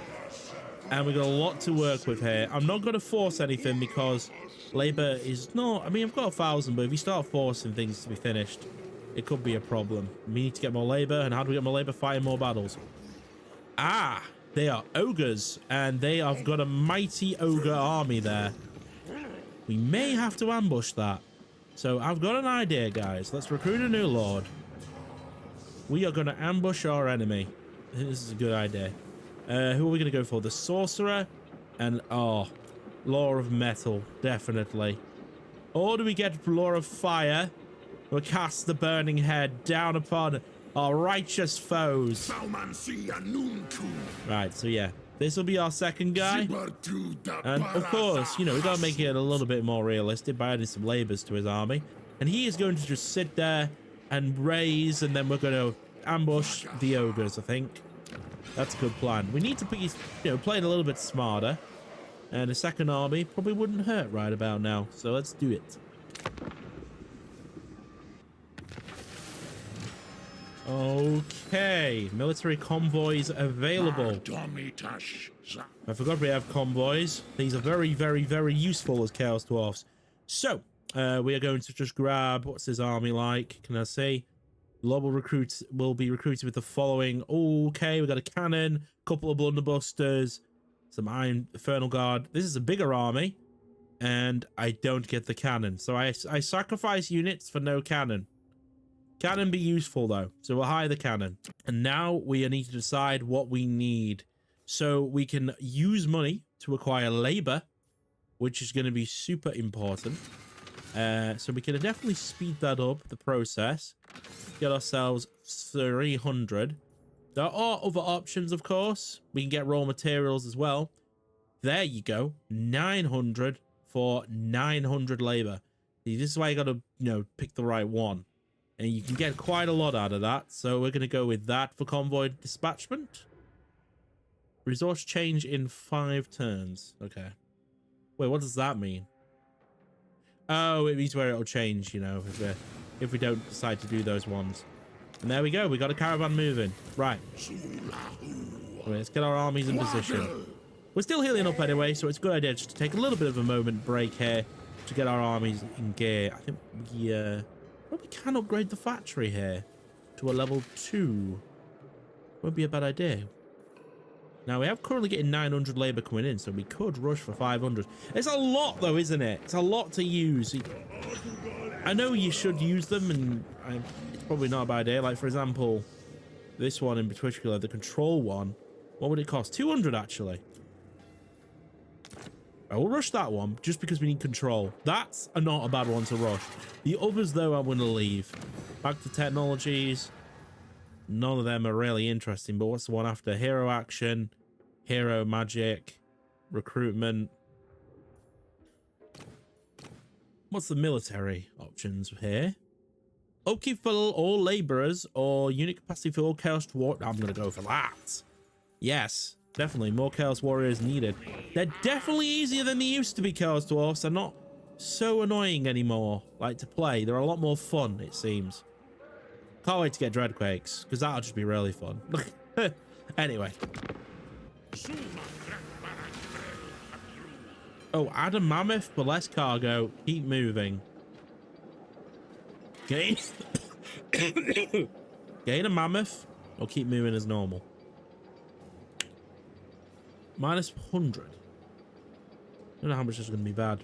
And we've got a lot to work with here. I'm not going to force anything because labor is not... I mean, I've got 1,000, but if you start forcing things to be finished, it could be a problem. We need to get more labor. And how do we get more labor? Fighting more battles. Ah, they are ogres. And they have got a mighty ogre army there. We may have to ambush that. So I've got an idea, guys. Let's recruit a new lord. We are going to ambush our enemy. I think this is a good idea. Who are we going to go for? The sorcerer and, oh, law of metal, definitely. Or do we get law of fire? We'll cast the burning head down upon our righteous foes. Right, so yeah, this will be our second guy. And of course, you know, we got to make it a little bit more realistic by adding some labors to his army. And he is going to just sit there and raise, and then we're going to ambush the ogres, I think. That's a good plan. We need to be, play it a little bit smarter. And a second army probably wouldn't hurt right about now. So let's do it. Okay. Military convoys available. I forgot we have convoys. These are very, very, very useful as Chaos Dwarfs. So, we are going to just grab, what's his army like? Can I see? Global recruits will be recruited with the following. Okay, we got a cannon, a couple of blunderbusters, some iron infernal guard. This is a bigger army, and I don't get the cannon. So I sacrifice units for no cannon. Cannon be useful though, so we'll hire the cannon. And now we need to decide what we need. So we can use money to acquire labor, which is going to be super important. So we can definitely speed that up, the process. Get ourselves 300. There are other options, of course. We can get raw materials as well. There you go. 900 for 900 labor. See, this is why you got to, pick the right one. And you can get quite a lot out of that. So we're going to go with that for convoy dispatchment. Resource change in 5 turns. Okay. Wait, what does that mean? Oh, it means where it'll change, if we don't decide to do those ones. And there we go. We got a caravan moving. Right. Let's get our armies in position. We're still healing up anyway, so it's a good idea just to take a little bit of a moment break here to get our armies in gear. I think we probably can upgrade the factory here to a level 2. Won't be a bad idea. Now, we have currently getting 900 labor coming in, so we could rush for 500. It's a lot, though, isn't it? It's a lot to use. I know you should use them, and it's probably not a bad idea. Like, for example, this one in particular, the control one. What would it cost? 200, actually. I will rush that one, just because we need control. That's not a bad one to rush. The others, though, I'm going to leave. Back to technologies. None of them are really interesting, but what's the one after? Hero action, hero magic, recruitment. What's the military options here? Upkeep for all laborers or unit capacity for all Chaos Dwarf. I'm going to go for that. Yes, definitely. More Chaos Warriors needed. They're definitely easier than they used to be, Chaos Dwarfs. They're not so annoying anymore, like to play. They're a lot more fun, it seems. Can't wait to get Dreadquakes, because that'll just be really fun. Anyway. Oh, add a mammoth for less cargo. Keep moving. Gain a mammoth, or keep moving as normal. Minus 100. I don't know how much this is going to be bad.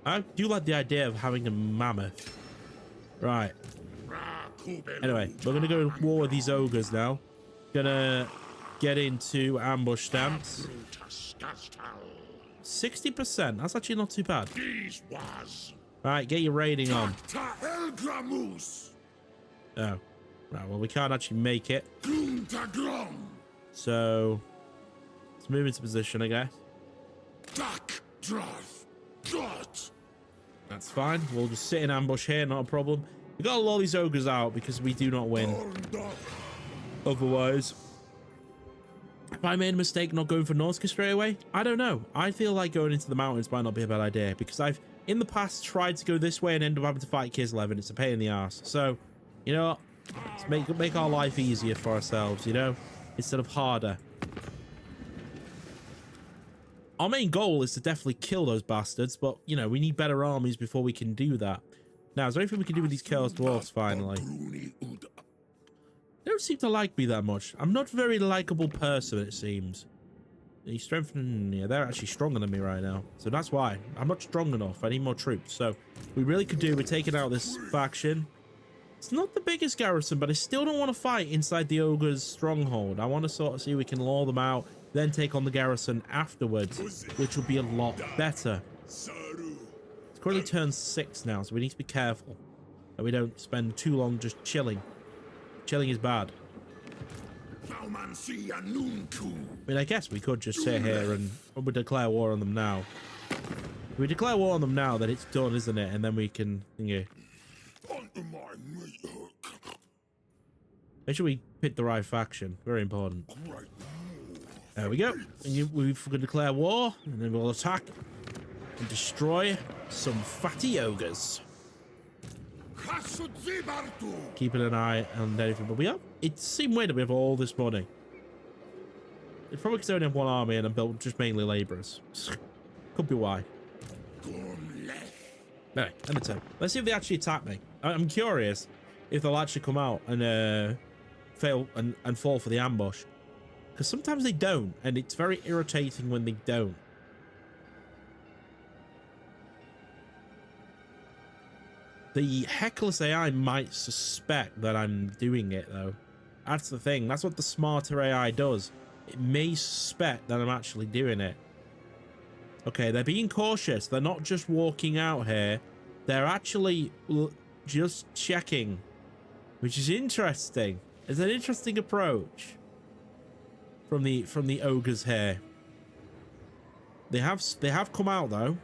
I do like the idea of having a mammoth. Right. Anyway, we're going to go to war with these ogres now. Gonna get into ambush stance. 60%. That's actually not too bad. Right, get your raiding on. Oh. Right, well, we can't actually make it. So, let's move into position, I guess. That's fine. We'll just sit in ambush here, not a problem. We gotta lull these ogres out because we do not win. Otherwise, have I made a mistake not going for Norsca straight away? I don't know. I feel like going into the mountains might not be a bad idea because I've, in the past, tried to go this way and end up having to fight Kislev, and it's a pain in the ass. So, you know, let's make our life easier for ourselves, you know, instead of harder. Our main goal is to definitely kill those bastards, but, you know, we need better armies before we can do that. Now, is there anything we can do with these Chaos Dwarfs, finally? They don't seem to like me that much. I'm not a very likable person, it seems. He's strengthening. Yeah, they're actually stronger than me right now. So that's why. I'm not strong enough. I need more troops. So we really could do with taking out this faction. It's not the biggest garrison, but I still don't want to fight inside the Ogre's stronghold. I want to sort of see if we can lure them out, then take on the garrison afterwards, which will be a lot better. It's currently turn 6 now, so we need to be careful that we don't spend too long just chilling. Chilling is bad. I mean, I guess we could just sit here and we declare war on them now. If we declare war on them now, then it's done, isn't it? And then we can, yeah. Make sure we pick the right faction. Very important. There we go. And we can declare war, and then we'll attack and destroy some fatty ogres. Keeping an eye on anything, but we have. It seemed weird that we have all this money. It's probably because I only have one army and I'm built just mainly laborers. Could be why. Anyway, end of turn. Let's see if they actually attack me. I'm curious if they'll actually come out and fail and fall for the ambush. Because sometimes they don't, and it's very irritating when they don't. The Heckless AI might suspect that I'm doing it, though. That's the thing. That's what the smarter AI does. It may suspect that I'm actually doing it. Okay, they're being cautious. They're not just walking out here. They're actually just checking, which is interesting. It's an interesting approach from the ogres here. They have come out though.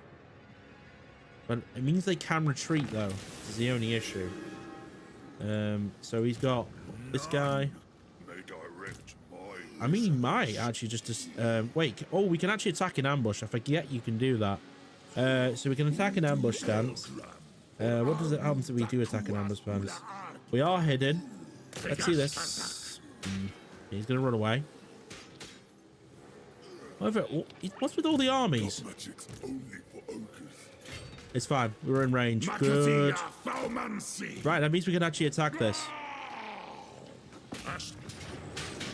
But it means they can retreat, though, is the only issue. So he's got this guy. I mean, he might actually just... wait. Oh, we can actually attack in ambush. I forget you can do that. So we can attack in ambush stance. What does it happen if we do attack in ambush stance? We are hidden. Let's see this. He's going to run away. However, what's with all the armies? It's fine. We're in range. Good. Right, that means we can actually attack this.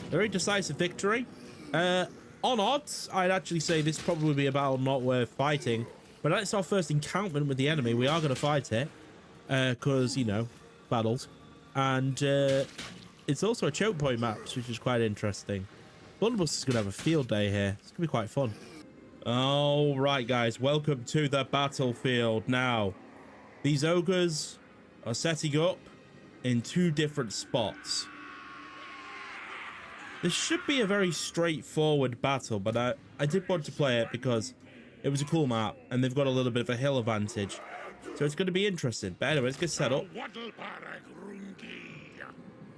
Very decisive victory. On odds, I'd actually say this probably be a battle not worth fighting. But it's our first encounter with the enemy. We are going to fight it. Because, you know, battles. And it's also a choke point map, which is quite interesting. Blunderbuss is going to have a field day here. It's going to be quite fun. All right, guys, welcome to the battlefield. Now, these ogres are setting up in 2 different spots. This should be a very straightforward battle, but I did want to play it because it was a cool map and they've got a little bit of a hill advantage. So it's going to be interesting. But anyway, let's get set up.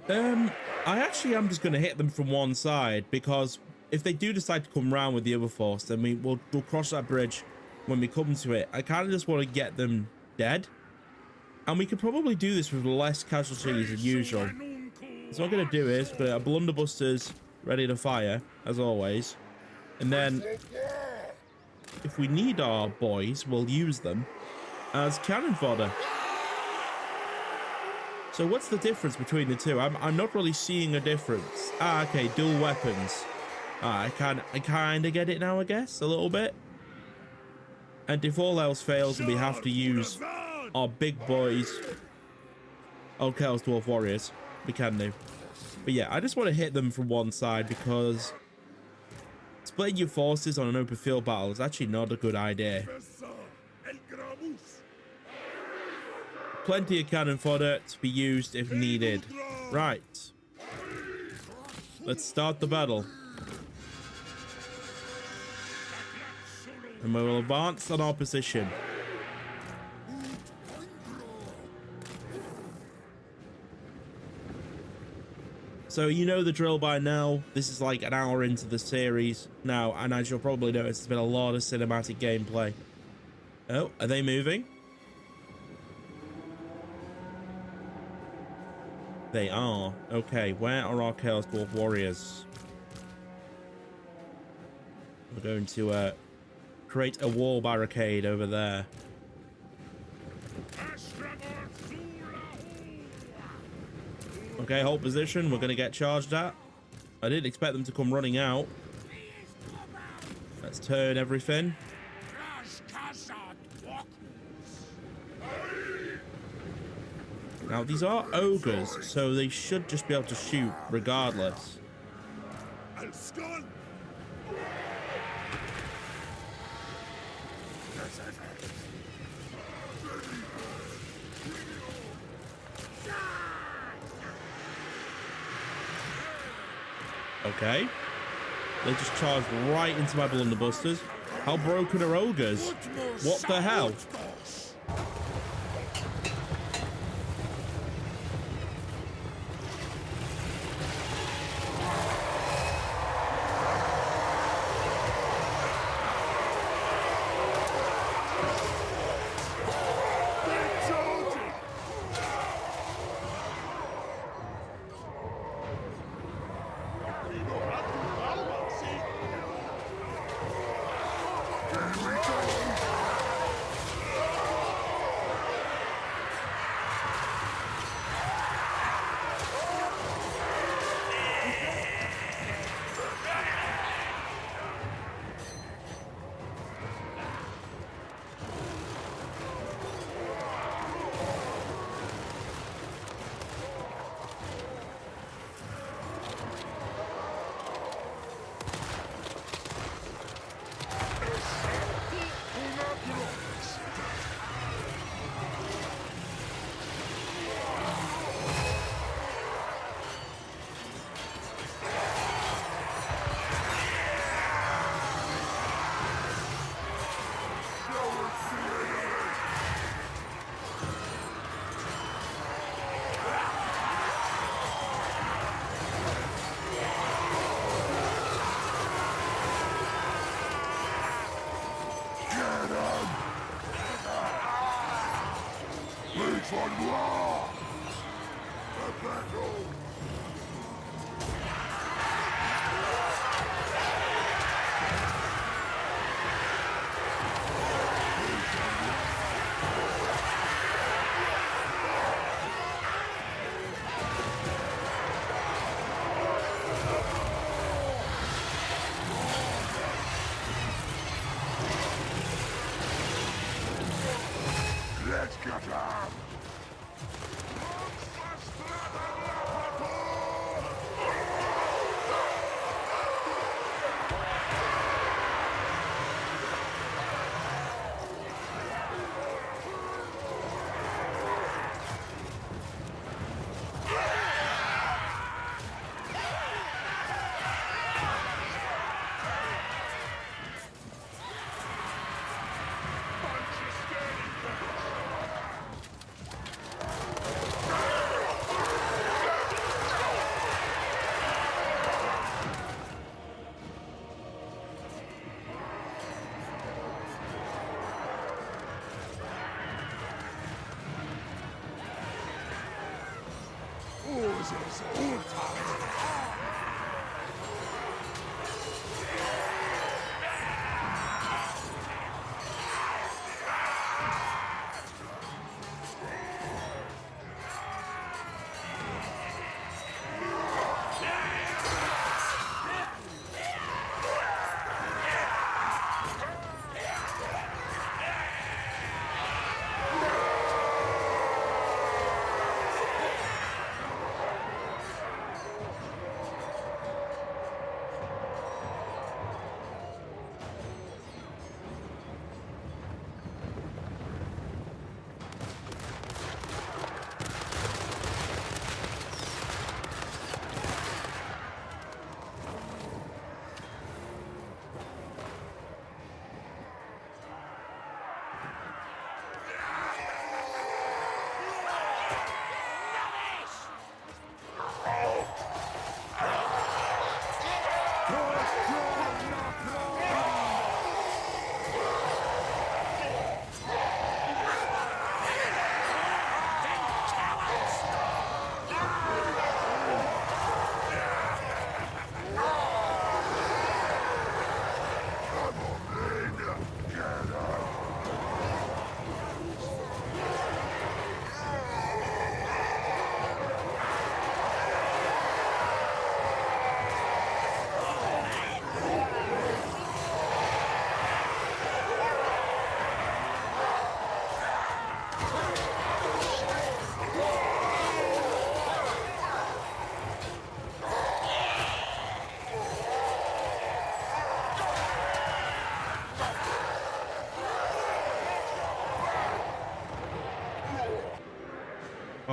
I actually am just going to hit them from one side because if they do decide to come round with the other force, then we'll cross that bridge when we come to it. I kind of just want to get them dead. And we could probably do this with less casualties than usual. So what I'm going to do is put our blunderbusters ready to fire, as always. And then, if we need our boys, we'll use them as cannon fodder. So what's the difference between the two? I'm not really seeing a difference. Ah, okay, dual weapons. I kind of get it now, I guess, a little bit. And if all else fails and we have to use our big boys, Old Chaos Dwarf Warriors, we can do. But yeah, I just want to hit them from one side because splitting your forces on an open field battle is actually not a good idea. Plenty of cannon fodder to be used if needed. Right. Let's start the battle. And we will advance on our position. So you know the drill by now. This is like an hour into the series now, and as you'll probably notice, there's been a lot of cinematic gameplay. Oh, are they moving? They are. Okay, where are our Chaos Dwarf warriors? We're going to create a wall barricade over there. Okay, hold position. We're going to get charged at. I didn't expect them to come running out. Let's turn everything. Now, these are ogres, so they should just be able to shoot regardless. Okay. They just charged right into my blunderbusters. How broken are ogres? What the hell?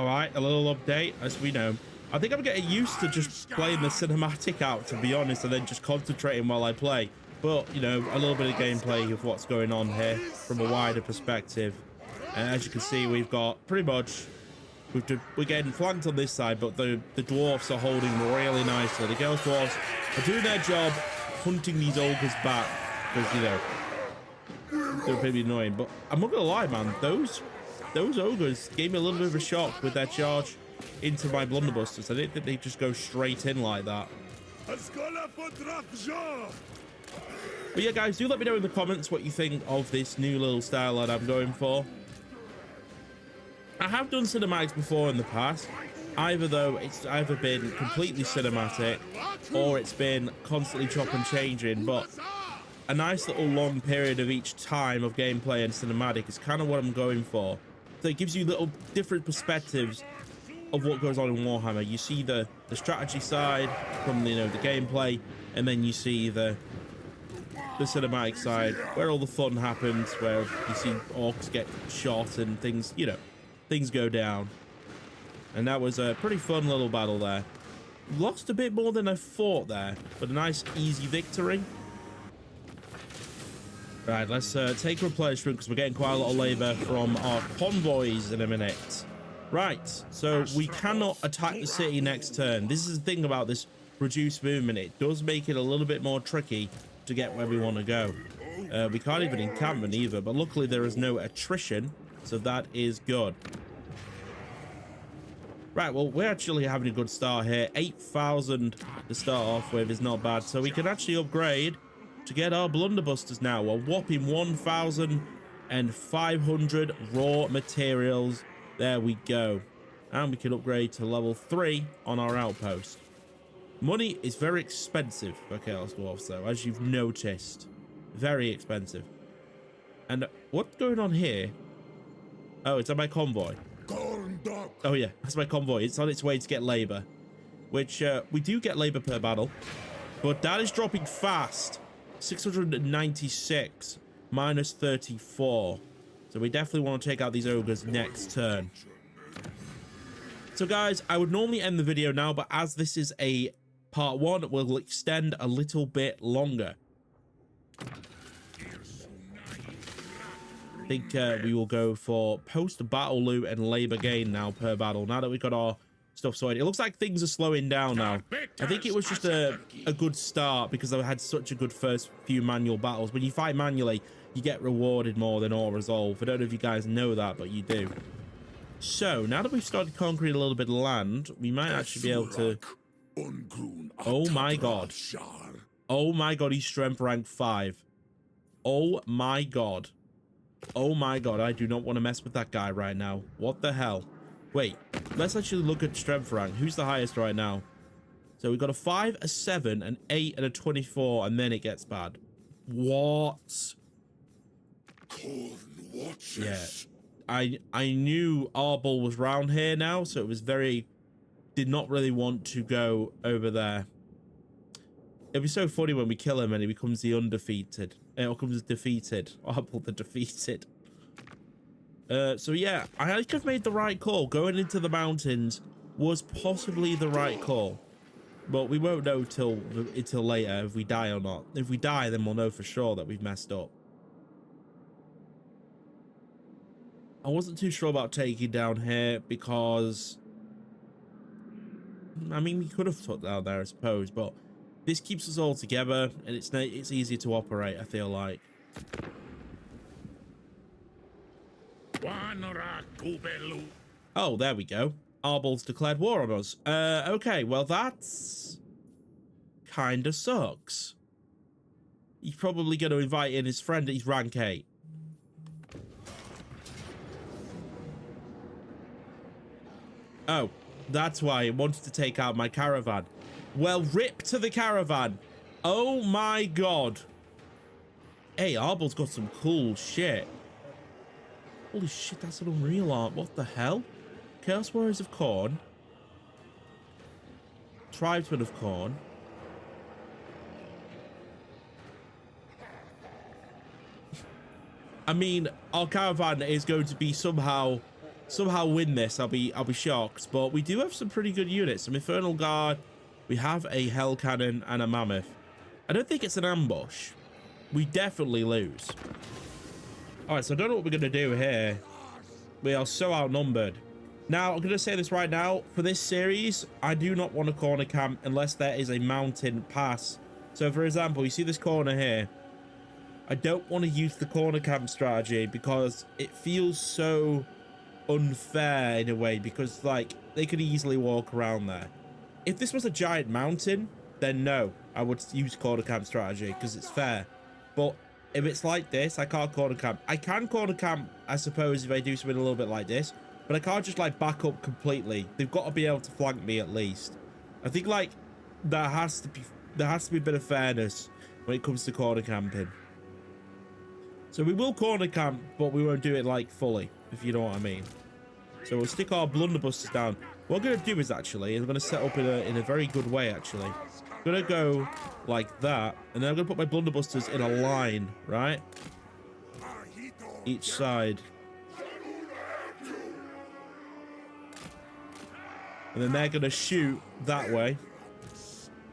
All right, a little update, as we know. I think I'm getting used to just playing the cinematic out, to be honest, and then just concentrating while I play. But, you know, a little bit of gameplay of what's going on here from a wider perspective. And as you can see, we've got pretty much... We're getting flanked on this side, but the dwarfs are holding really nicely. The Girls Dwarfs are doing their job, hunting these ogres back, because, you know, they're pretty annoying. But I'm not gonna lie, man, those ogres gave me a little bit of a shock with their charge into my blunderbusters. I didn't think they'd just go straight in like that. But yeah, guys, do let me know in the comments what you think of this new little style that I'm going for. I have done cinematics before in the past. It's either been completely cinematic or it's been constantly chop and changing, but a nice little long period of each time of gameplay and cinematic is kind of what I'm going for. So it gives you little different perspectives of what goes on in Warhammer. You see the strategy side from, you know, the gameplay, and then you see the cinematic side where all the fun happens, where you see orcs get shot and things, you know, things go down. And that was a pretty fun little battle there. Lost a bit more than I thought there, but a nice easy victory. Right, let's take replenishment because we're getting quite a lot of labor from our convoys in a minute. Right, so we cannot attack the city next turn. This is the thing about this reduced movement. It does make it a little bit more tricky to get where we want to go. We can't even encampment either, but luckily there is no attrition, so that is good. Right, well, we're actually having a good start here. 8,000 to start off with is not bad, so we can actually upgrade to get our blunderbusters now. A whopping 1,500 raw materials. There we go. And we can upgrade to level 3 on our outpost. Money is very expensive for Chaos Dwarfs, though, as you've noticed. Very expensive. And what's going on here? Oh, it's on my convoy. Oh yeah, that's my convoy. It's on its way to get labor, which we do get labor per battle, but that is dropping fast. 696 minus 34. So we definitely want to take out these ogres next turn. So guys, I would normally end the video now, but as this is a part 1, we'll extend a little bit longer. I think we will go for post-battle loot and labor gain now per battle, now that we've got our stuff sorted. It looks like things are slowing down now. I think it was just a good start because I had such a good first few manual battles. When you fight manually, you get rewarded more than all resolve. I don't know if you guys know that, but you do. So, now that we've started conquering a little bit of land, we might actually be able to... Oh my god. Oh my god, he's strength rank 5. Oh my god. Oh my god, I do not want to mess with that guy right now. What the hell? Wait, let's actually look at strength rank. Who's the highest right now? So we've got a 5, a 7, an 8, and a 24, and then it gets bad. What? Yeah. I knew Arbol was round here now, so it was very... Did not really want to go over there. It'd be so funny when we kill him and he becomes the undefeated. It becomes defeated. Arbol the defeated. So yeah, I think I've made the right call. Going into the mountains was possibly the right call. But we won't know until later if we die or not. If we die, then we'll know for sure that we've messed up. I wasn't too sure about taking down here because... I mean, we could have took down there, I suppose, but this keeps us all together, and it's easier to operate, I feel like. Oh, there we go. Arbol's declared war on us. Okay, well, that's... kinda sucks. He's probably going to invite in his friend. He's rank 8. Oh, that's why he wanted to take out my caravan. Well, rip to the caravan. Oh my god. Hey, Arbol's got some cool shit. Holy shit, that's an Unreal art. What the hell? Chaos Warriors of Khorne. Tribesmen of Khorne. I mean, our caravan is going to be somehow somehow win this, I'll be shocked. But we do have some pretty good units. Some Infernal Guard. We have a Hell Cannon and a Mammoth. I don't think it's an ambush. We definitely lose. All right, so I don't know what we're going to do here. We are so outnumbered. Now, I'm going to say this right now. For this series, I do not want a corner camp unless there is a mountain pass. So, for example, you see this corner here. I don't want to use the corner camp strategy because it feels so unfair in a way, because, like, they could easily walk around there. If this was a giant mountain, then no, I would use corner camp strategy because it's fair. But if it's like this, I can't corner camp. I can corner camp, I suppose, if I do something a little bit like this, but I can't just like back up completely. They've got to be able to flank me at least. I think like there has to be a bit of fairness when it comes to corner camping. So we will corner camp, but we won't do it like fully, if you know what I mean. So we'll stick our blunderbusters down. What I'm going to do is actually, I'm going to set up in a very good way, actually. I'm going to go like that, and then I'm going to put my blunderbusters in a line, right? Each side. And then they're going to shoot that way.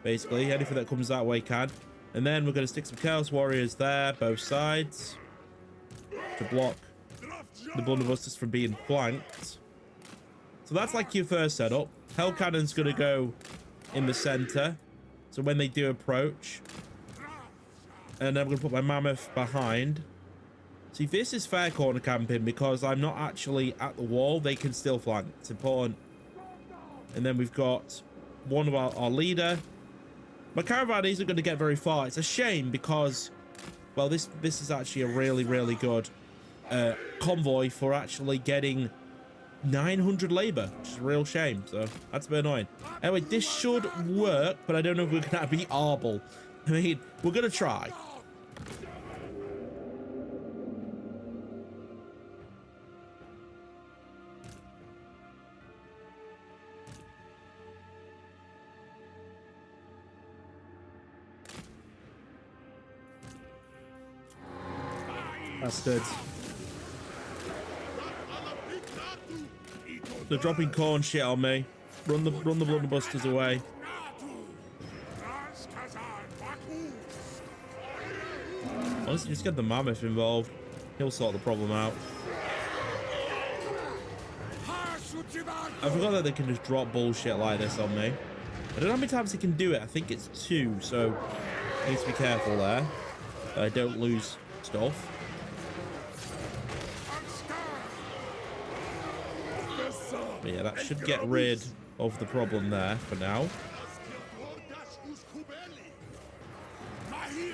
Basically, anything that comes that way can. And then we're going to stick some Chaos Warriors there, both sides. To block the blunderbusters from being flanked. So that's like your first setup. Hell Cannon's going to go in the center. So when they do approach. And then I'm going to put my Mammoth behind. See, this is fair corner camping because I'm not actually at the wall. They can still flank. It's important. And then we've got one of our leader. My caravan isn't going to get very far. It's a shame because, well, this is actually a really, really good convoy for actually getting 900 labor, which is a real shame. So that's a bit annoying. Anyway, this should work, but I don't know if we're going to beat Arbol. I mean, we're going to try. Bastards. They're dropping corn shit on me. Run the blunderbusters away. Honestly, just get the Mammoth involved. He'll sort the problem out. I forgot that they can just drop bullshit like this on me. I don't know how many times they can do it. I think it's 2, so I need to be careful there. I don't lose stuff. But yeah, that should get rid of the problem there for now.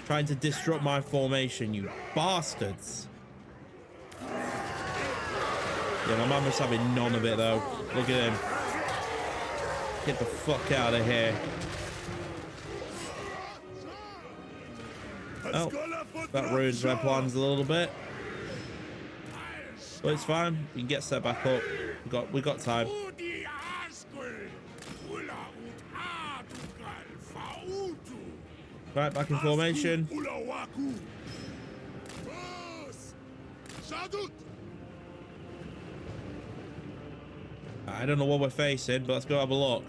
Trying to disrupt my formation, you bastards. Yeah, my Mammoth's having none of it though. Look at him. Get the fuck out of here. Oh, that ruins my plans a little bit. But it's fine. We can get set back up. We got time. Right, back in formation. I don't know what we're facing, but let's go have a look.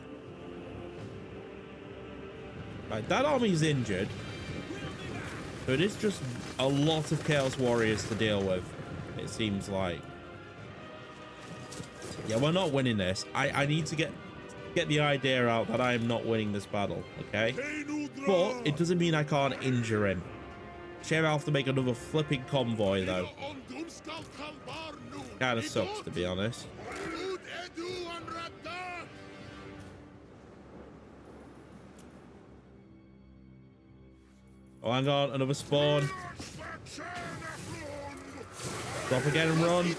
Right, that army's injured. So it is just a lot of Chaos Warriors to deal with, it seems like. Yeah, we're not winning this. I need to get the idea out that I am not winning this battle, okay? But it doesn't mean I can't injure him. Shame I have to make another flipping convoy, though. Kinda sucks, to be honest. Oh, hang on, another spawn. Drop again and run.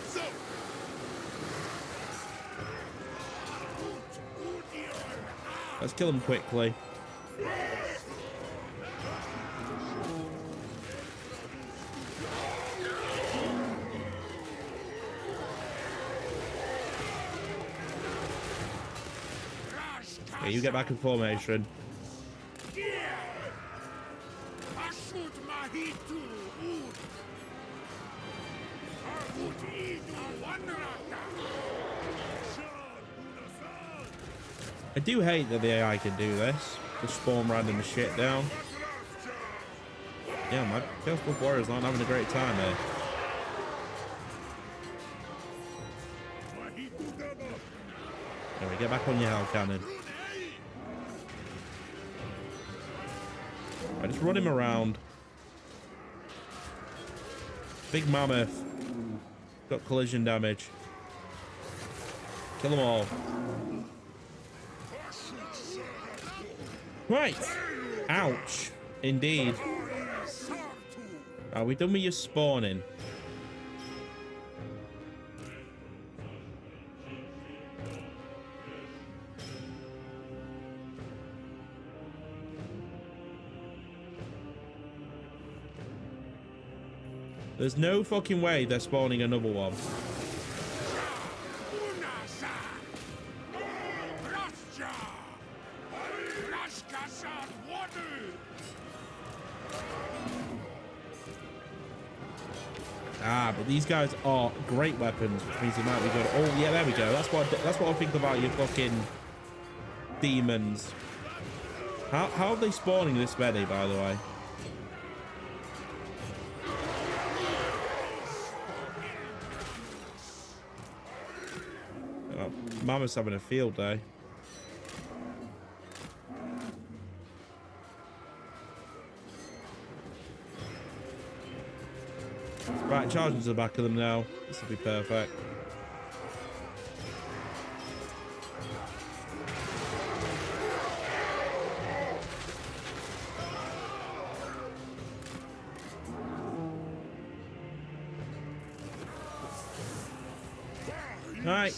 Let's kill him quickly. Okay, you get back in formation. I do hate that the AI can do this. Just spawn random shit down. Yeah, my Firstblood warriors aren't having a great time here. Anyway, get back on your hell cannon. I just run him around. Big mammoth. Got collision damage. Kill them all. Right. Ouch. Indeed. Are we done with your spawning? There's no fucking way they're spawning another one. Ah, but these guys are great weapons, which means they might be good. Oh, yeah, there we go. That's what I think about your fucking demons. How are they spawning this many, by the way? Oh, Mama's having a field day. Right, charge into the back of them now. This will be perfect. Right,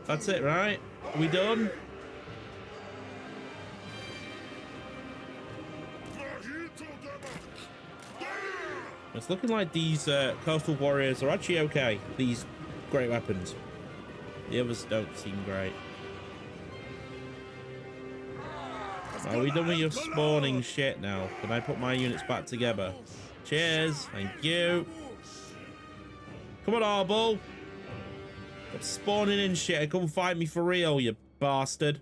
that's it, right? Are we done? It's looking like these coastal warriors are actually okay. These great weapons. The others don't seem great. Are we done with your spawning shit now? Can I put my units back together? Cheers. Thank you. Come on, Arbol. Stop spawning in shit. Come fight me for real, you bastard.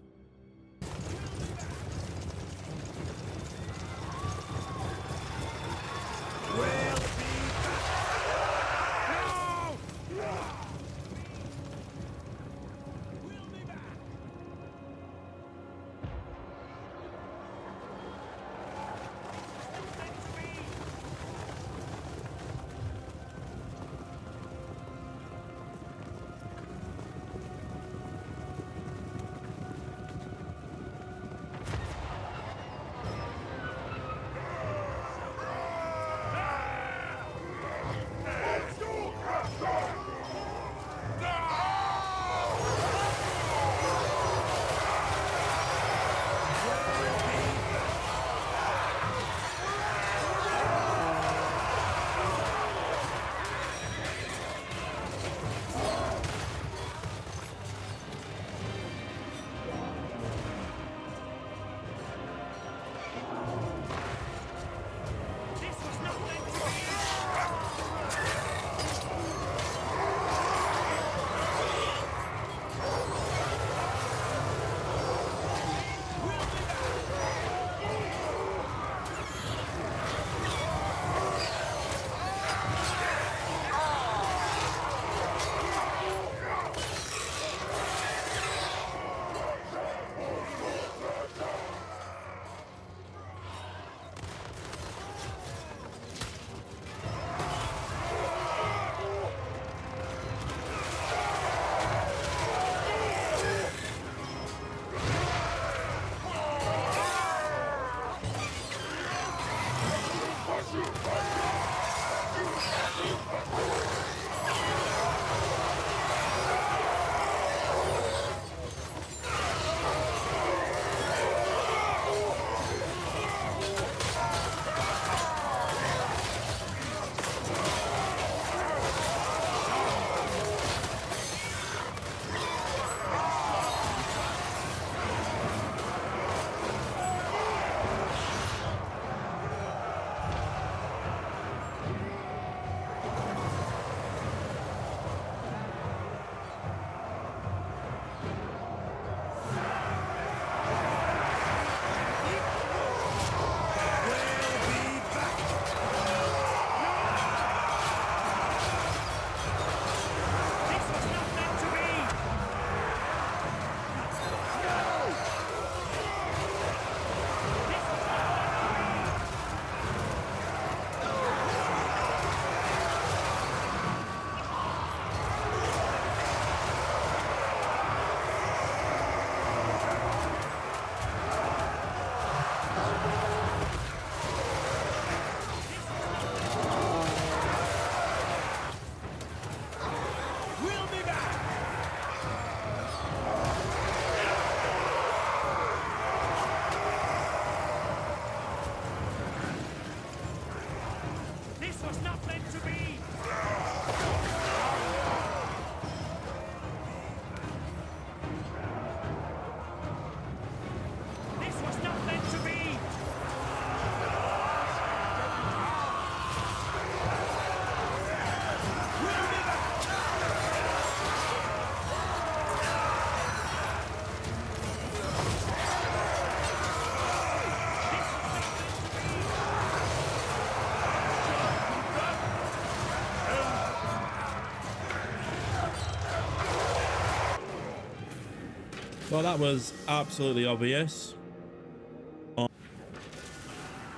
Well, that was absolutely obvious.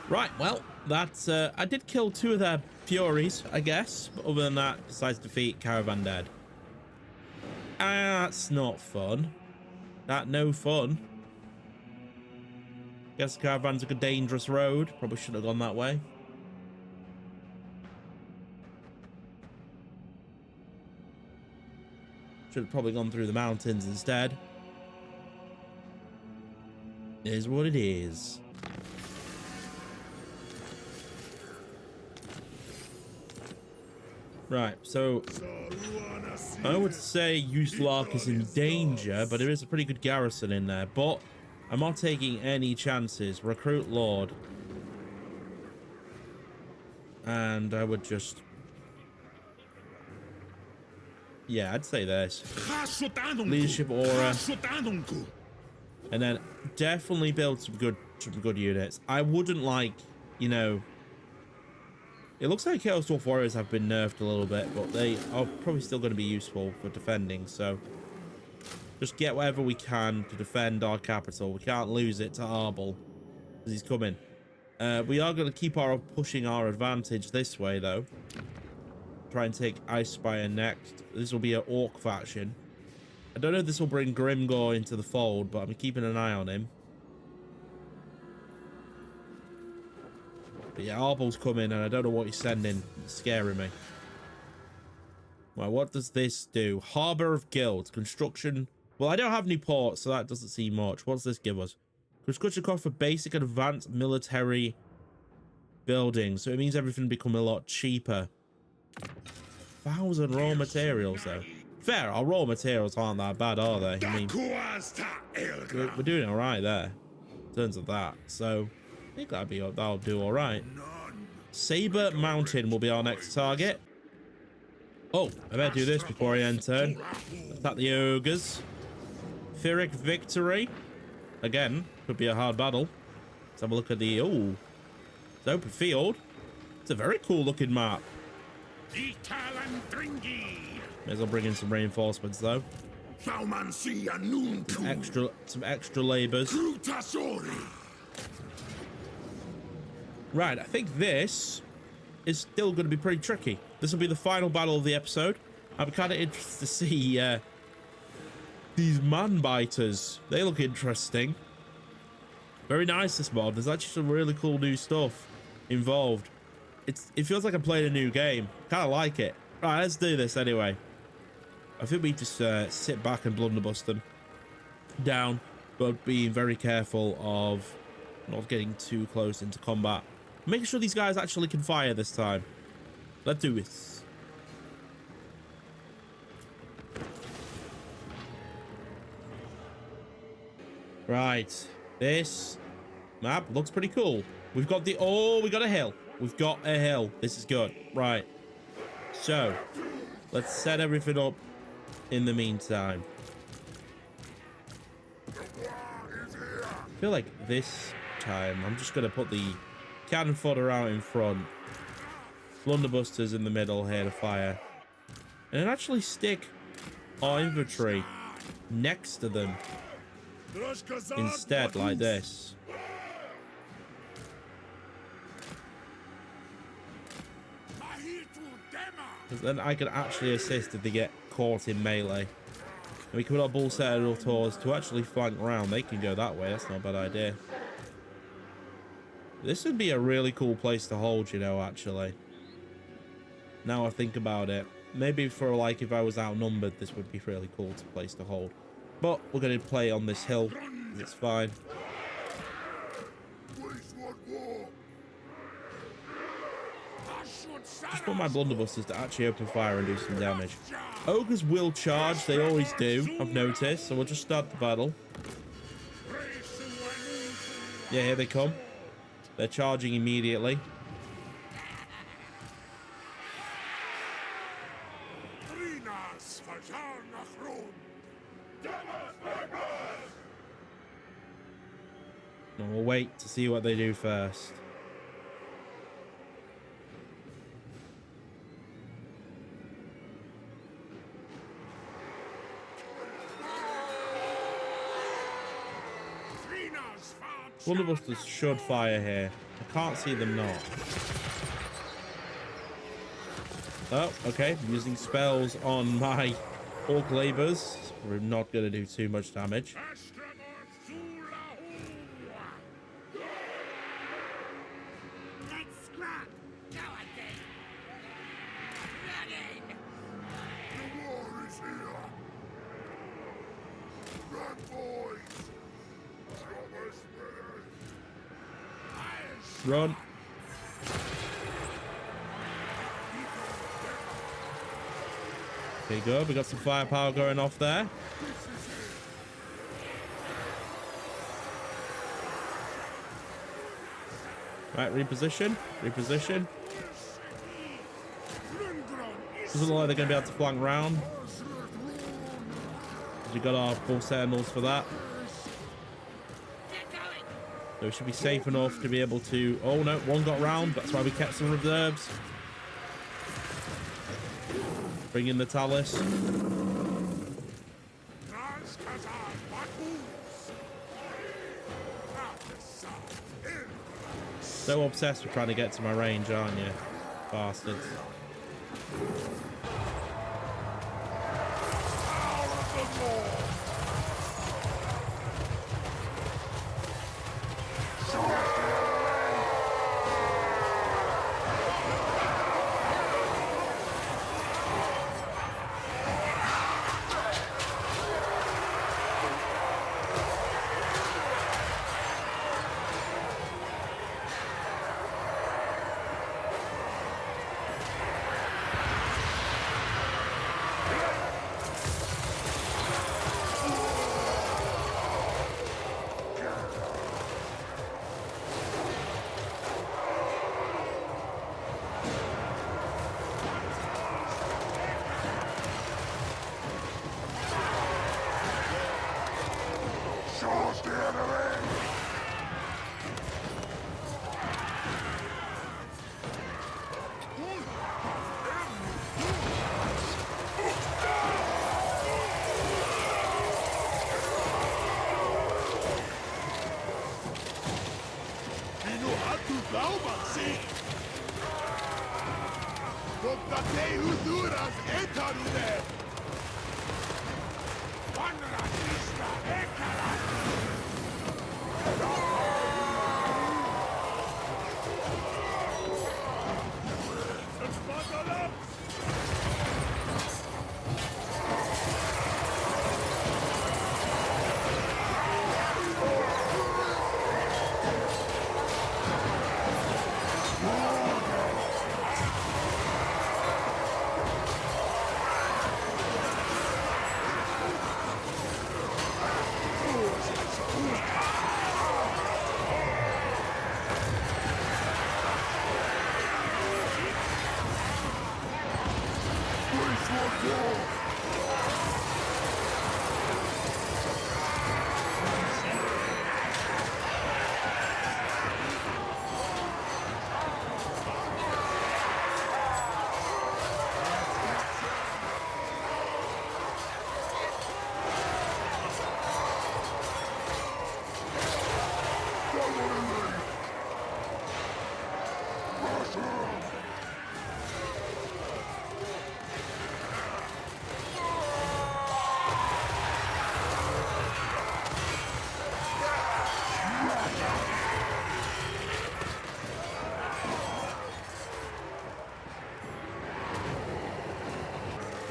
Right, well, that's I did kill 2 of their Furies, I guess. But other than that, besides defeat Caravan dead. That's not fun. That no fun. Guess the Caravan's a dangerous road. Probably should have gone that way. Should have probably gone through the mountains instead. It is what it is. Right, so I would say Uthlark is in danger, but there is a pretty good garrison in there. But I'm not taking any chances. Recruit Lord. And I would just... yeah, I'd say this. Leadership aura. And then definitely build some good units. I wouldn't like, you know... it looks like Chaos Dwarf Warriors have been nerfed a little bit, but they are probably still going to be useful for defending, so... just get whatever we can to defend our capital. We can't lose it to Arbol, because he's coming. We are going to keep pushing our advantage this way, though. Try and take Ice Spire next. This will be an Orc faction. I don't know if this will bring Grimgor into the fold, but I'm keeping an eye on him. But yeah, Arbol's coming, and I don't know what he's sending. It's scaring me. Well, what does this do? Harbor of Guilds. Construction. Well, I don't have any ports, so that doesn't seem much. What does this give us? Construction cost for basic and advanced military buildings. So it means everything become a lot cheaper. 1,000 raw materials, though. Fair, our raw materials aren't that bad, are they? I mean, we're doing all right there in terms of that. So I think that'll do all right. Sabre Mountain will be our next target. Oh, I better do this before I end turn. Attack the ogres. Pyrrhic Victory. Again, could be a hard battle. Let's have a look at the... oh, it's open field. It's a very cool looking map. May as well bring in some reinforcements, though. Some extra labors. Right, I think this is still going to be pretty tricky. This will be the final battle of the episode. I'm kind of interested to see these man-biters. They look interesting. Very nice, this mod. There's actually some really cool new stuff involved. It feels like I'm playing a new game. Kind of like it. Right, let's do this anyway. I think we just sit back and blunderbuss them down, but being very careful of not getting too close into combat. Make sure these guys actually can fire this time. Let's do this. Right, this map looks pretty cool. We've got the... oh, we got a hill. We've got a hill. This is good. Right. So, let's set everything up in the meantime. I feel like this time I'm just going to put the cannon fodder out in front. Blunderbusters in the middle here to fire. And then actually stick our infantry next to them. Instead, like this. Because then I can actually assist if they get caught in melee. And we can put our bull set tours to actually flank around. They can go that way. That's not a bad idea. This would be a really cool place to hold, you know, actually. Now I think about it. Maybe for, like, if I was outnumbered, this would be really cool place to hold. But we're going to play on this hill. It's fine. Just want my blunderbusters to actually open fire and do some damage. Ogres will charge. They always do, I've noticed. So we'll just start the battle. Yeah, here they come. They're charging immediately. And we'll wait to see what they do first. Blunderbusters should fire here. I can't see them not. Oh, okay. I'm using spells on my orc labors. We're not going to do too much damage. Let's scrap! Go again! Ready! The war is here! Run, boys! Promise me! Run. Okay, good. We got some firepower going off there. Right, reposition. Reposition. Doesn't look like they're going to be able to flank round. We got our full sentinels for that. So we should be safe enough to be able to... Oh, no. One got round. That's why we kept some reserves. Bring in the Talus. So obsessed with trying to get to my range, aren't you? Bastards.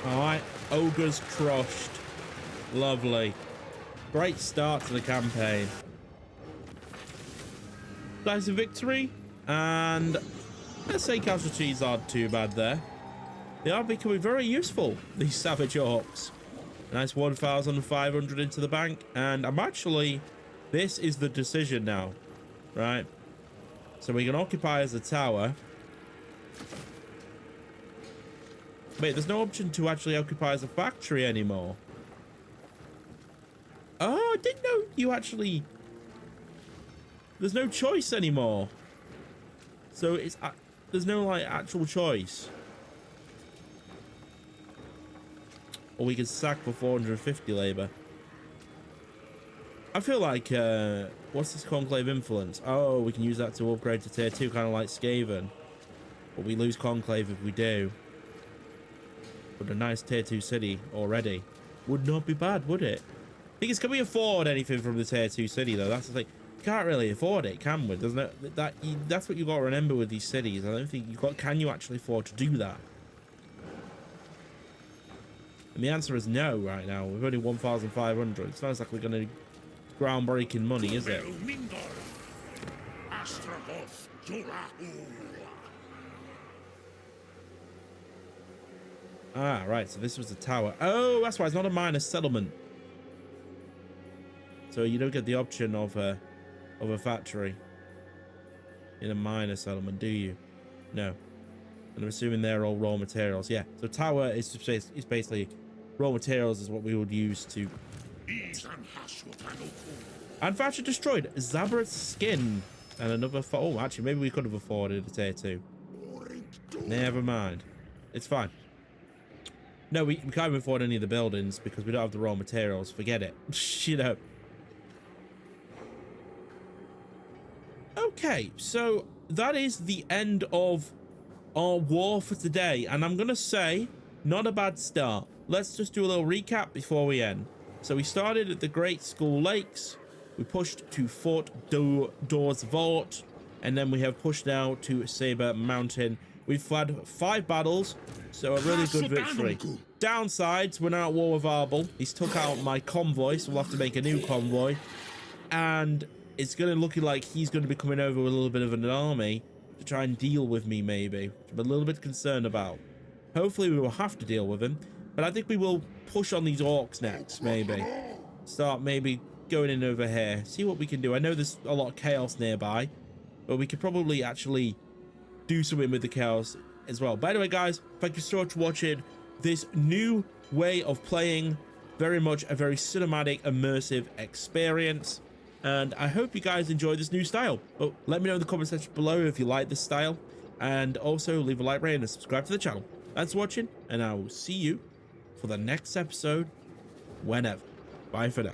Alright, ogres crushed. Lovely. Great start to the campaign. Nice victory, and let's say casualties aren't too bad there. They are becoming very useful, these savage orcs. Nice 1,500 into the bank, and I'm actually... This is the decision now, right? So we can occupy as a tower. Wait, there's no option to actually occupy as a factory anymore. Oh, I didn't know you actually... There's no choice anymore. So it's... there's no, like, actual choice. Or we can sack for 450 labor. I feel like, what's this Conclave influence? Oh, we can use that to upgrade to tier 2, kind of like Skaven. But we lose Conclave if we do. But a nice tier 2 city already would not be bad, would it? Thing is, can we afford anything from the tier 2 city, though? That's the thing. You can't really afford it, can we? Doesn't it? That's what you got to remember with these cities. I don't think you got. Can you actually afford to do that? And the answer is no right now. We've only 1,500. It's not exactly going to groundbreaking money, is it? Astragoth, Ah, right. So this was the tower. Oh, that's why it's not a minor settlement. So you don't get the option of a factory in a minor settlement, do you? No. And I'm assuming they're all raw materials. Yeah. So tower is basically raw materials is what we would use to. And factory destroyed. Zabret's skin and another. Oh, actually, maybe we could have afforded a tier 2. Never mind. It's fine. No, we can't even afford any of the buildings because we don't have the raw materials. Forget it. You know. Okay, so that is the end of our war for today. And I'm going to say, not a bad start. Let's just do a little recap before we end. So we started at the Great Skull Lakes. We pushed to Fort Dorznye-Vort. And then we have pushed now to Sabre Mountain. We've had 5 battles, so a really good victory. Downsides, we're now at war with Arbel. He's took out my convoy, so we'll have to make a new convoy. And it's going to look like he's going to be coming over with a little bit of an army to try and deal with me, maybe. Which I'm a little bit concerned about. Hopefully we will have to deal with him. But I think we will push on these orcs next, maybe. Start maybe going in over here. See what we can do. I know there's a lot of chaos nearby. But we could probably actually do something with the chaos as well. By the way, guys, thank you so much for watching this new way of playing. Very much a very cinematic, immersive experience. And I hope you guys enjoy this new style. But let me know in the comment section below if you like this style. And also leave a like, rating, and subscribe to the channel. Thanks for watching, and I will see you for the next episode whenever. Bye for now.